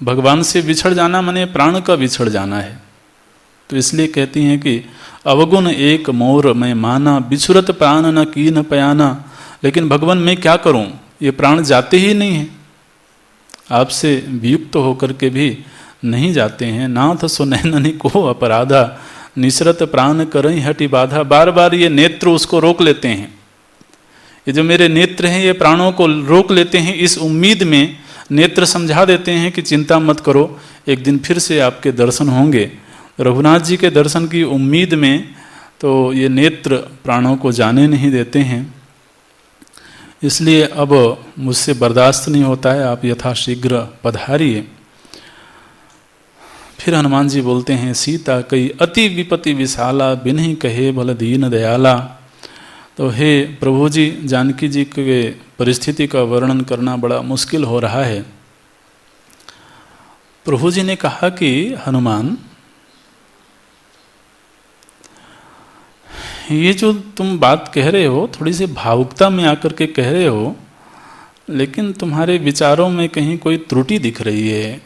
A: भगवान से बिछड़ जाना माने प्राण का बिछड़ जाना है। तो इसलिए कहती हैं कि अवगुण एक मोर मैं माना, बिछुरत प्राण न कीन पयाना। लेकिन भगवान मैं क्या करूं, ये प्राण जाते ही नहीं हैं, आपसे वियुक्त होकर के भी नहीं जाते हैं। नाथ सुनैननि को अपराधा, निसरत प्राण करई हटि बाधा। बार बार ये नेत्र उसको रोक लेते हैं, ये जो मेरे नेत्र हैं ये प्राणों को रोक लेते हैं। इस उम्मीद में नेत्र समझा देते हैं कि चिंता मत करो, एक दिन फिर से आपके दर्शन होंगे। रघुनाथ जी के दर्शन की उम्मीद में तो ये नेत्र प्राणों को जाने नहीं देते हैं। इसलिए अब मुझसे बर्दाश्त नहीं होता है, आप यथाशीघ्र पधारिए। फिर हनुमान जी बोलते हैं, सीता कई अति विपत्ति विशाला, बिन्हि कहे भल दीन दयाला। तो हे प्रभु जी, जानकी जी के परिस्थिति का वर्णन करना बड़ा मुश्किल हो रहा है। प्रभु जी ने कहा कि हनुमान, ये जो तुम बात कह रहे हो थोड़ी सी भावुकता में आकर के कह रहे हो, लेकिन तुम्हारे विचारों में कहीं कोई त्रुटि दिख रही है।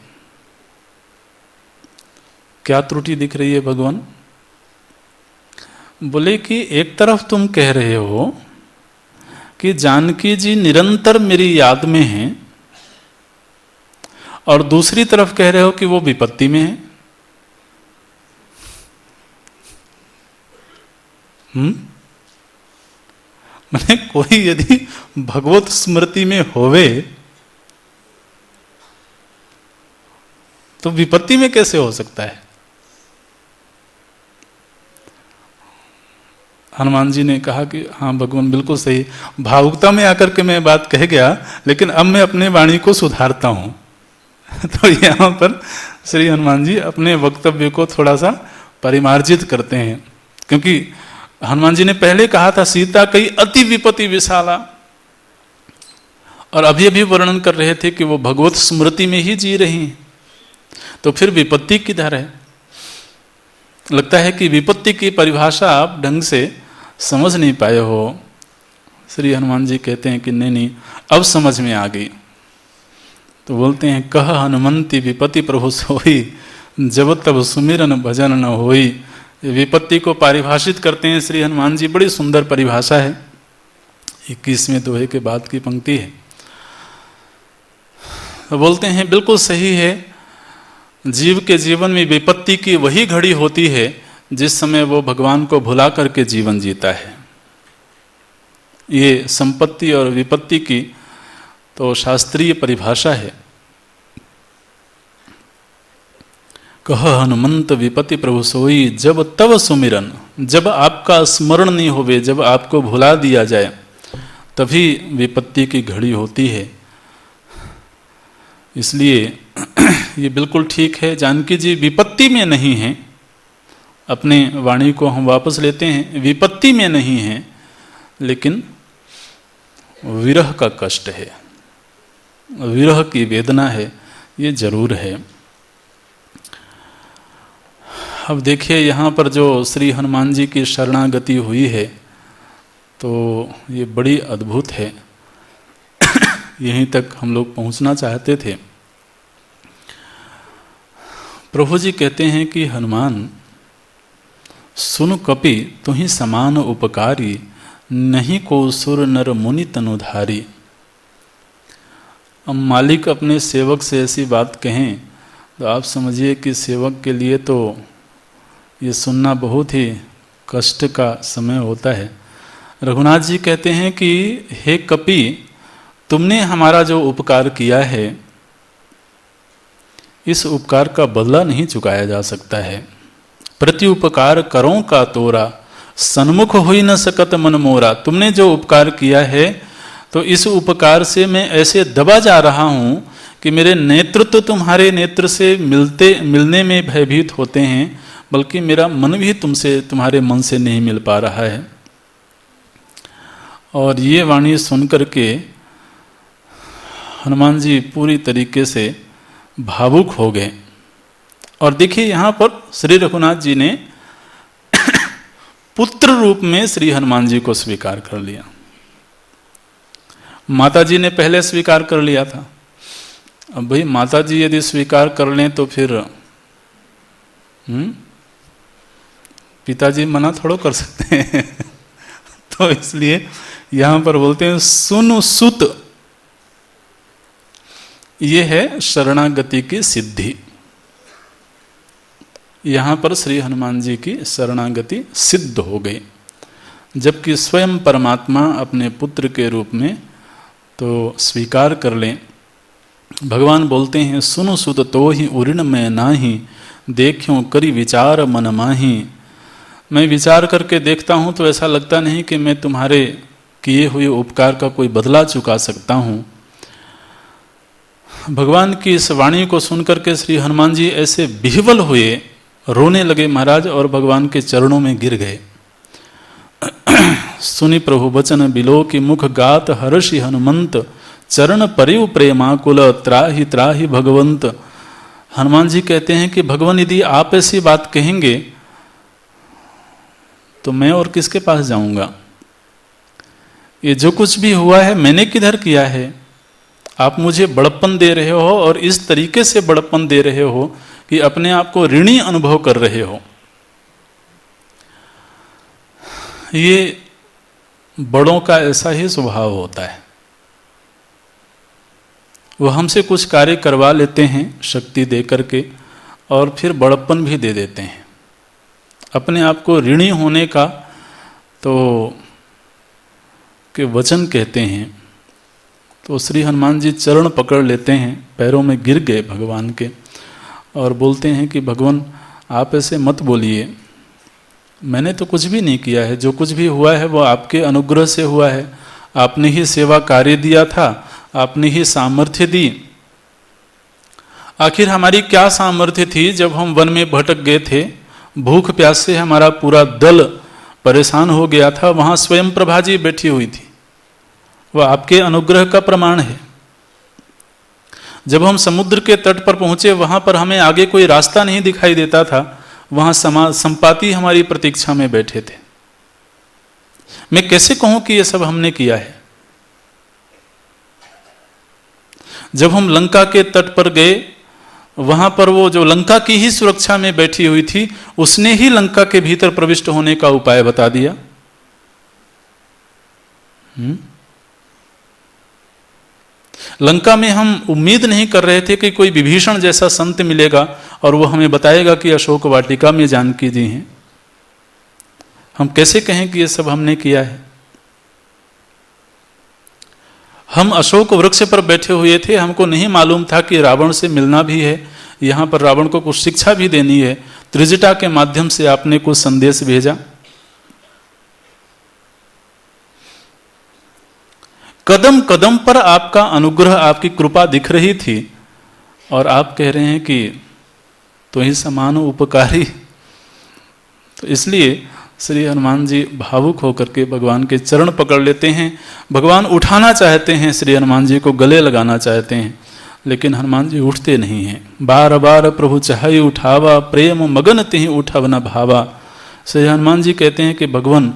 A: क्या त्रुटि दिख रही है भगवान? बोले कि एक तरफ तुम कह रहे हो कि जानकी जी निरंतर मेरी याद में हैं, और दूसरी तरफ कह रहे हो कि वो विपत्ति में है। मैंने कोई यदि भगवत स्मृति में होवे तो विपत्ति में कैसे हो सकता है? हनुमान जी ने कहा कि हाँ भगवान बिल्कुल सही, भावुकता में आकर के मैं बात कह गया, लेकिन अब मैं अपने वाणी को सुधारता हूं। तो यहाँ पर श्री हनुमान जी अपने वक्तव्य को थोड़ा सा परिमार्जित करते हैं, क्योंकि हनुमान जी ने पहले कहा था सीता कई अति विपत्ति विशाला, और अभी अभी वर्णन कर रहे थे कि वो भगवत स्मृति में ही जी रही हैं। तो फिर विपत्ति किधर है? लगता है कि विपत्ति की परिभाषा आप ढंग से समझ नहीं पाए हो। श्री हनुमान जी कहते हैं कि नहीं, अब समझ में आ गई। तो बोलते हैं, कह हनुमंती विपत्ति प्रभु सोई, जब तब सुमिरन भजन न होई। विपत्ति को परिभाषित करते हैं श्री हनुमान जी, बड़ी सुंदर परिभाषा है। 21वें दोहे के बाद की पंक्ति है। तो बोलते हैं बिल्कुल सही है, जीव के जीवन में विपत्ति की वही घड़ी होती है जिस समय वो भगवान को भुला करके जीवन जीता है। ये संपत्ति और विपत्ति की तो शास्त्रीय परिभाषा है। कह हनुमंत विपत्ति प्रभु सोई, जब तब सुमिरन। जब आपका स्मरण नहीं होवे, जब आपको भुला दिया जाए, तभी विपत्ति की घड़ी होती है। इसलिए ये बिल्कुल ठीक है, जानकी जी विपत्ति में नहीं हैं। अपने वाणी को हम वापस लेते हैं, विपत्ति में नहीं हैं, लेकिन विरह का कष्ट है, विरह की वेदना है, ये जरूर है। अब देखिए यहाँ पर जो श्री हनुमान जी की शरणागति हुई है तो ये बड़ी अद्भुत है। यहीं तक हम लोग पहुँचना चाहते थे। प्रभु जी कहते हैं कि हनुमान सुन कपि तुहि समान उपकारी, नहीं को सुर नर मुनि तनुधारी। अब मालिक अपने सेवक से ऐसी बात कहें तो आप समझिए कि सेवक के लिए तो ये सुनना बहुत ही कष्ट का समय होता है। रघुनाथ जी कहते हैं कि हे कपि, तुमने हमारा जो उपकार किया है, इस उपकार का बदला नहीं चुकाया जा सकता है। प्रति उपकार करों का तोरा, सन्मुख हुई न सकत मन मोरा, तुमने जो उपकार किया है तो इस उपकार से मैं ऐसे दबा जा रहा हूं कि मेरे नेत्र तो तुम्हारे नेत्र से मिलने में भयभीत होते हैं, बल्कि मेरा मन भी तुम्हारे मन से नहीं मिल पा रहा है। और ये वाणी सुन करके हनुमान जी पूरी तरीके से भावुक हो गए। और देखिए यहाँ पर श्री रघुनाथ जी ने पुत्र रूप में श्री हनुमान जी को स्वीकार कर लिया। माता जी ने पहले स्वीकार कर लिया था। अब भाई माता जी यदि स्वीकार कर लें तो फिर पिताजी मना थोड़ा कर सकते हैं। तो इसलिए यहां पर बोलते हैं सुन सुत, ये है शरणागति की सिद्धि। यहां पर श्री हनुमान जी की शरणागति सिद्ध हो गई, जबकि स्वयं परमात्मा अपने पुत्र के रूप में तो स्वीकार कर लें। भगवान बोलते हैं सुनु सुत तो ही उऋण में नाही, देखूं करी विचार मन माही। मैं विचार करके देखता हूं तो ऐसा लगता नहीं कि मैं तुम्हारे किए हुए उपकार का कोई बदला चुका सकता हूं। भगवान की इस वाणी को सुनकर के श्री हनुमान जी ऐसे विह्वल हुए, रोने लगे महाराज, और भगवान के चरणों में गिर गए। सुनि प्रभु वचन बिलो की मुख गात हर्षि हनुमंत, चरण परिव प्रेमाकुल त्राहि त्राहि भगवंत। हनुमान जी कहते हैं कि भगवान यदि आप ऐसी बात कहेंगे तो मैं और किसके पास जाऊंगा? ये जो कुछ भी हुआ है मैंने किधर किया है? आप मुझे बड़प्पन दे रहे हो, और इस तरीके से बड़प्पन दे रहे हो कि अपने आप को ऋणी अनुभव कर रहे हो। ये बड़ों का ऐसा ही स्वभाव होता है। वो हमसे कुछ कार्य करवा लेते हैं शक्ति दे करके, और फिर बड़प्पन भी दे देते हैं। अपने आप को ऋणी होने का तो के वचन कहते हैं। तो श्री हनुमान जी चरण पकड़ लेते हैं, पैरों में गिर गए भगवान के, और बोलते हैं कि भगवान आप ऐसे मत बोलिए, मैंने तो कुछ भी नहीं किया है। जो कुछ भी हुआ है वो आपके अनुग्रह से हुआ है। आपने ही सेवा कार्य दिया था, आपने ही सामर्थ्य दी। आखिर हमारी क्या सामर्थ्य थी जब हम वन में भटक गए थे, भूख प्यास से हमारा पूरा दल परेशान हो गया था, वहां स्वयं प्रभा जी बैठी हुई थी। वह आपके अनुग्रह का प्रमाण है। जब हम समुद्र के तट पर पहुंचे, वहां पर हमें आगे कोई रास्ता नहीं दिखाई देता था, वहां संपाति हमारी प्रतीक्षा में बैठे थे। मैं कैसे कहूं कि यह सब हमने किया है? जब हम लंका के तट पर गए, वहां पर वो जो लंका की ही सुरक्षा में बैठी हुई थी, उसने ही लंका के भीतर प्रविष्ट होने का उपाय बता दिया। लंका में हम उम्मीद नहीं कर रहे थे कि कोई विभीषण जैसा संत मिलेगा और वो हमें बताएगा कि अशोक वाटिका में जानकी जी हैं। हम कैसे कहें कि ये सब हमने किया है? हम अशोक वृक्ष पर बैठे हुए थे, हमको नहीं मालूम था कि रावण से मिलना भी है, यहाँ पर रावण को कुछ शिक्षा भी देनी है। त्रिजटा के माध्यम से आपने कुछ संदेश भेजा। कदम कदम पर आपका अनुग्रह, आपकी कृपा दिख रही थी, और आप कह रहे हैं कि तो ही समान उपकारी। तो इसलिए श्री हनुमान जी भावुक होकर के भगवान के चरण पकड़ लेते हैं। भगवान उठाना चाहते हैं, श्री हनुमान जी को गले लगाना चाहते हैं, लेकिन हनुमान जी उठते नहीं हैं। बार बार प्रभु चाहे उठावा, प्रेम मगन तिहि उठव न भावा। श्री हनुमान जी कहते हैं कि भगवान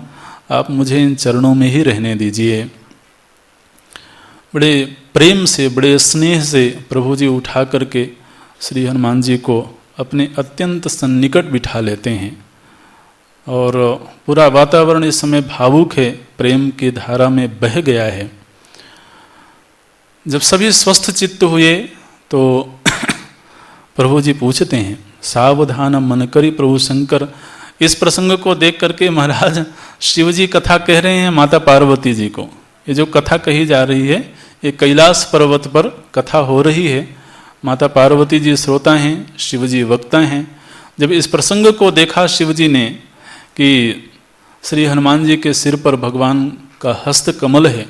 A: आप मुझे इन चरणों में ही रहने दीजिए। बड़े प्रेम से, बड़े स्नेह से प्रभु जी उठा करके श्री हनुमान जी को अपने अत्यंत सन्निकट बिठा लेते हैं, और पूरा वातावरण इस समय भावुक है, प्रेम की धारा में बह गया है। जब सभी स्वस्थ चित्त हुए तो प्रभु जी पूछते हैं, सावधान मन करी प्रभु शंकर। इस प्रसंग को देख करके महाराज शिव जी कथा कह रहे हैं माता पार्वती जी को। ये जो कथा कही जा रही है, ये कैलाश पर्वत पर कथा हो रही है। माता पार्वती जी श्रोता हैं, शिव जी वक्ता हैं। जब इस प्रसंग को देखा शिव जी ने कि श्री हनुमान जी के सिर पर भगवान का हस्त कमल है,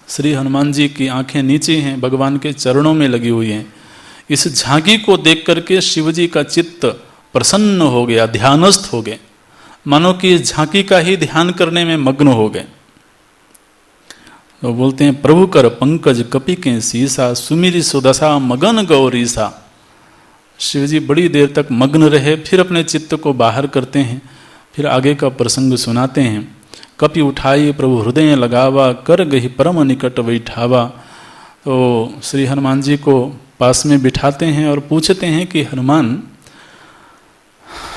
A: श्री हनुमान जी की आंखें नीचे हैं, भगवान के चरणों में लगी हुई हैं। इस झांकी को देख करके शिव जी का चित्त प्रसन्न हो गया, ध्यानस्थ हो गए, मानो कि इस झांकी का ही ध्यान करने में मग्न हो गए। तो बोलते हैं प्रभु कर पंकज कपि के सीसा, सुमिरी सुदशा मगन गौरीसा। शिव जी बड़ी देर तक मग्न रहे, फिर अपने चित्त को बाहर करते हैं, फिर आगे का प्रसंग सुनाते हैं। कपि उठाई प्रभु हृदय लगावा, कर गही परम निकट बैठावा। तो श्री हनुमान जी को पास में बिठाते हैं और पूछते हैं कि हनुमान,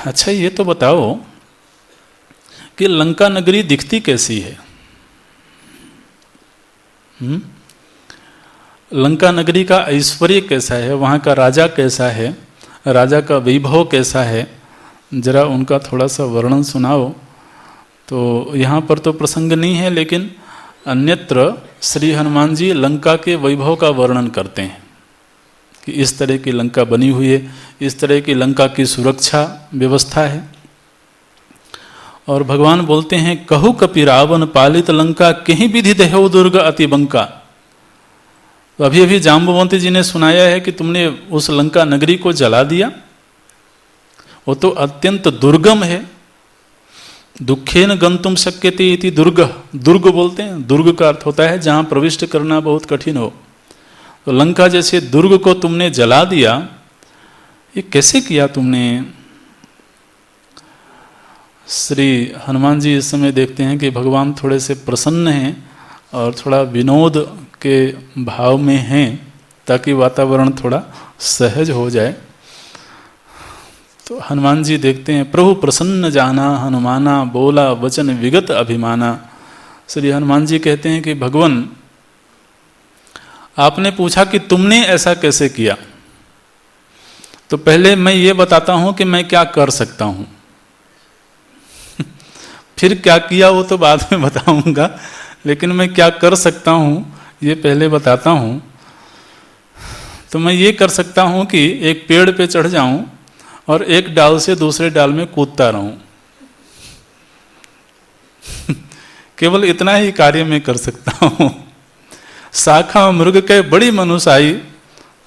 A: अच्छा ये तो बताओ कि लंका नगरी दिखती कैसी है? लंका नगरी का ऐश्वर्य कैसा है, वहाँ का राजा कैसा है, राजा का वैभव कैसा है, जरा उनका थोड़ा सा वर्णन सुनाओ। तो यहाँ पर तो प्रसंग नहीं है, लेकिन अन्यत्र श्री हनुमान जी लंका के वैभव का वर्णन करते हैं कि इस तरह की लंका बनी हुई है, इस तरह की लंका की सुरक्षा व्यवस्था है। और भगवान बोलते हैं कहु कपि रावण पालित लंका, कहीं विधि देहो दुर्ग अति बंका। तो अभी अभी जाम्बवंती जी ने सुनाया है कि तुमने उस लंका नगरी को जला दिया, वो तो अत्यंत दुर्गम है। दुखेन गंतुम शक्यते इति दुर्ग, दुर्ग बोलते हैं, दुर्ग का अर्थ होता है जहां प्रविष्ट करना बहुत कठिन हो। तो लंका जैसे दुर्ग को तुमने जला दिया, ये कैसे किया तुमने? श्री हनुमान जी इस समय देखते हैं कि भगवान थोड़े से प्रसन्न हैं और थोड़ा विनोद के भाव में हैं, ताकि वातावरण थोड़ा सहज हो जाए। तो हनुमान जी देखते हैं प्रभु प्रसन्न जाना हनुमाना, बोला वचन विगत अभिमाना। श्री हनुमान जी कहते हैं कि भगवान, आपने पूछा कि तुमने ऐसा कैसे किया, तो पहले मैं ये बताता हूं कि मैं क्या कर सकता हूं। फिर क्या किया वो तो बाद में बताऊंगा, लेकिन मैं क्या कर सकता हूं ये पहले बताता हूं। तो मैं ये कर सकता हूं कि एक पेड़ पे चढ़ जाऊं और एक डाल से दूसरे डाल में कूदता रहूं। केवल इतना ही कार्य मैं कर सकता हूं। शाखा मृग के बड़ी मनुष्याई,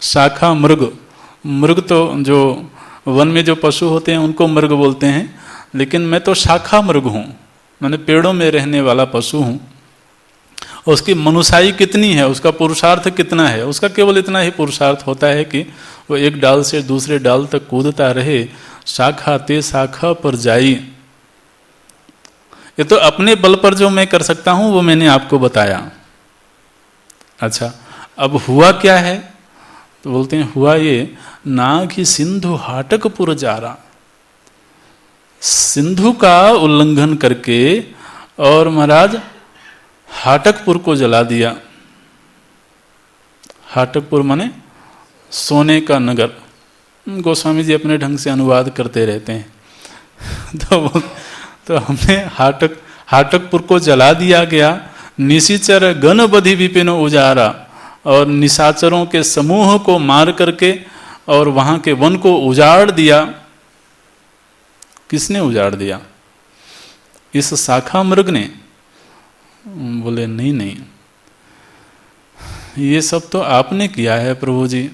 A: शाखा मृग, मृग तो जो वन में जो पशु होते हैं उनको मृग बोलते हैं, लेकिन मैं तो शाखा मृग हूं, मैंने पेड़ों में रहने वाला पशु हूं। उसकी मनुष्याई कितनी है, उसका पुरुषार्थ कितना है? उसका केवल इतना ही पुरुषार्थ होता है कि वो एक डाल से दूसरे डाल तक कूदता रहे। शाखा ते शाखा पर जाई। ये तो अपने बल पर जो मैं कर सकता हूं वो मैंने आपको बताया। अच्छा, अब हुआ क्या है? तो बोलते हैं हुआ ये, नाग ही सिंधु हाटकपुर जा रहा, सिंधु का उल्लंघन करके और महाराज हाटकपुर को जला दिया। हाटकपुर माने सोने का नगर। गोस्वामी जी अपने ढंग से अनुवाद करते रहते हैं। तो हमने हाटकपुर को जला दिया गया। निशिचर गण बधि विपिन उजारा, और निशाचरों के समूह को मार करके और वहां के वन को उजाड़ दिया। किसने उजाड़ दिया? इस शाखा मृग ने। बोले नहीं नहीं, ये सब तो आपने किया है प्रभु जी,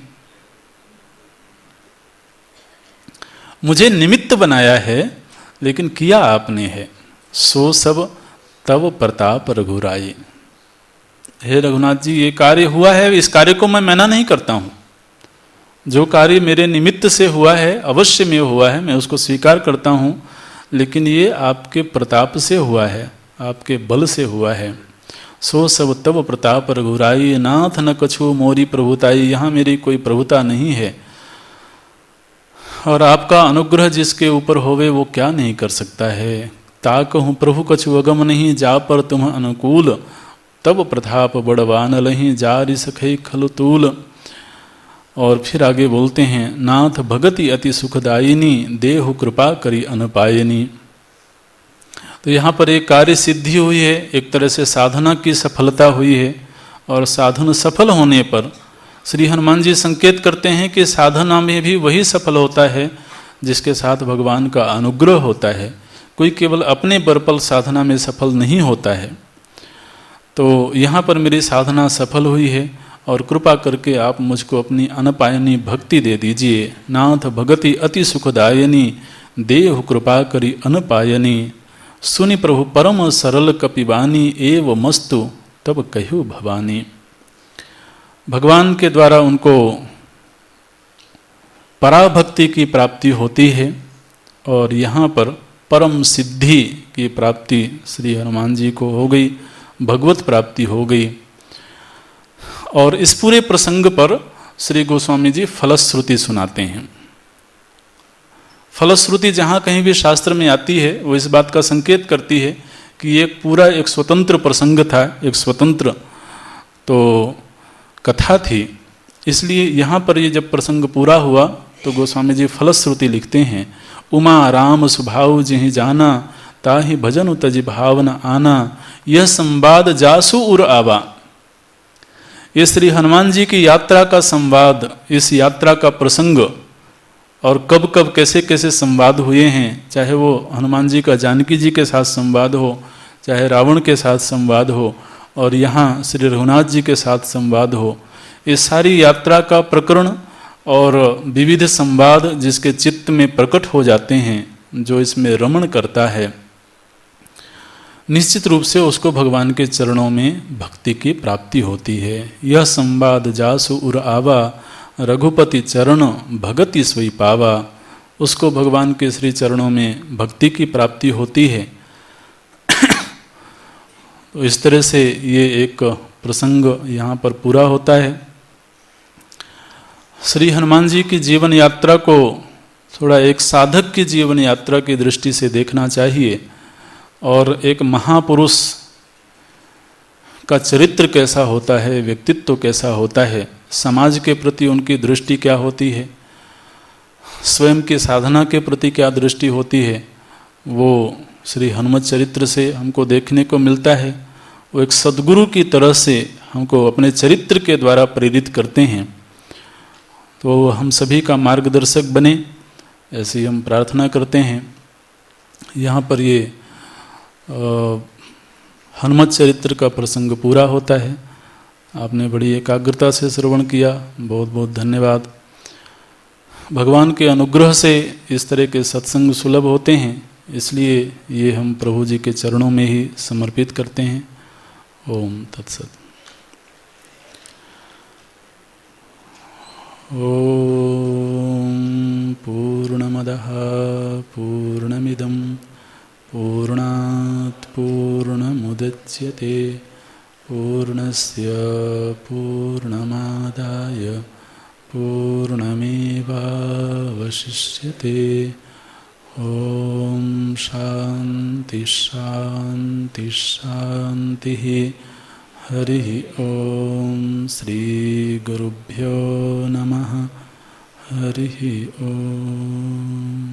A: मुझे निमित्त बनाया है, लेकिन किया आपने है। सो सब तब प्रताप रघुराई। हे रघुनाथ जी, ये कार्य हुआ है, इस कार्य को मैं मना नहीं करता हूं। जो कार्य मेरे निमित्त से हुआ है, अवश्य में हुआ है, मैं उसको स्वीकार करता हूं, लेकिन ये आपके प्रताप से हुआ है, आपके बल से हुआ है। सो सब तब प्रताप रघुराई, नाथ न कछु मोरी प्रभुताई। यहाँ मेरी कोई प्रभुता नहीं है, और आपका अनुग्रह जिसके ऊपर होवे वो क्या नहीं कर सकता है। ताकहूँ प्रभु कछु अगम नहीं, जा पर तुम अनुकूल, तब प्रताप बड़वान लही, जारि सखई खलुतूल। और फिर आगे बोलते हैं, नाथ भगति अति सुखदायिनी, देहु कृपा करी अनपायनी। तो यहाँ पर एक कार्य सिद्धि हुई है, एक तरह से साधना की सफलता हुई है। और साधन सफल होने पर श्री हनुमान जी संकेत करते हैं कि साधना में भी वही सफल होता है जिसके साथ भगवान का अनुग्रह होता है। कोई केवल अपने बरपल साधना में सफल नहीं होता है। तो यहाँ पर मेरी साधना सफल हुई है और कृपा करके आप मुझको अपनी अनपायनी भक्ति दे दीजिए। नाथ भगति अति सुखदायनी, देहु कृपा करी अनपायनी। सुनि प्रभु परम सरल कपिवानी, एव मस्तु तब कहु भवानी। भगवान के द्वारा उनको पराभक्ति की प्राप्ति होती है और यहाँ पर परम सिद्धि की प्राप्ति श्री हनुमान जी को हो गई, भगवत प्राप्ति हो गई। और इस पूरे प्रसंग पर श्री गोस्वामी जी फलश्रुति सुनाते हैं। फलश्रुति जहाँ कहीं भी शास्त्र में आती है वो इस बात का संकेत करती है कि ये पूरा एक स्वतंत्र प्रसंग था, एक स्वतंत्र तो कथा थी। इसलिए यहाँ पर ये जब प्रसंग पूरा हुआ तो गोस्वामी जी फलश्रुति लिखते हैं। उमा राम सुभाव जिहि जाना, ताहि भजन तजि भावन आना। यह संवाद जासु उर आवा। ये श्री हनुमान जी की यात्रा का संवाद, इस यात्रा का प्रसंग और कब कब कैसे कैसे संवाद हुए हैं, चाहे वो हनुमान जी का जानकी जी के साथ संवाद हो, चाहे रावण के साथ संवाद हो और यहाँ श्री रघुनाथ जी के साथ संवाद हो, इस सारी यात्रा का प्रकरण और विविध संवाद जिसके चित्त में प्रकट हो जाते हैं, जो इसमें रमण करता है, निश्चित रूप से उसको भगवान के चरणों में भक्ति की प्राप्ति होती है। यह संवाद जासु उर आवा, रघुपति चरण भगति सोई पावा। उसको भगवान के श्री चरणों में भक्ति की प्राप्ति होती है। तो इस तरह से ये एक प्रसंग यहाँ पर पूरा होता है। श्री हनुमान जी की जीवन यात्रा को थोड़ा एक साधक की जीवन यात्रा की दृष्टि से देखना चाहिए और एक महापुरुष का चरित्र कैसा होता है, व्यक्तित्व कैसा होता है, समाज के प्रति उनकी दृष्टि क्या होती है, स्वयं की साधना के प्रति क्या दृष्टि होती है, वो श्री हनुमत चरित्र से हमको देखने को मिलता है। वो एक सद्गुरु की तरह से हमको अपने चरित्र के द्वारा प्रेरित करते हैं। तो हम सभी का मार्गदर्शक बने, ऐसी हम प्रार्थना करते हैं। यहाँ पर ये हनुमत चरित्र का प्रसंग पूरा होता है। आपने बड़ी एकाग्रता से श्रवण किया, बहुत बहुत धन्यवाद। भगवान के अनुग्रह से इस तरह के सत्संग सुलभ होते हैं, इसलिए ये हम प्रभु जी के चरणों में ही समर्पित करते हैं। ओम तत्सत। ओम पूर्णमदः पूर्णमिदं पूर्णात् पूर्णमुदच्यते पूर्णस्य पूर्णमादाय पूर्णमेवावशिष्यते। ओम शांति शांति शांति। हरि ओम श्री गुरुभ्यो नमः। हरि ओम।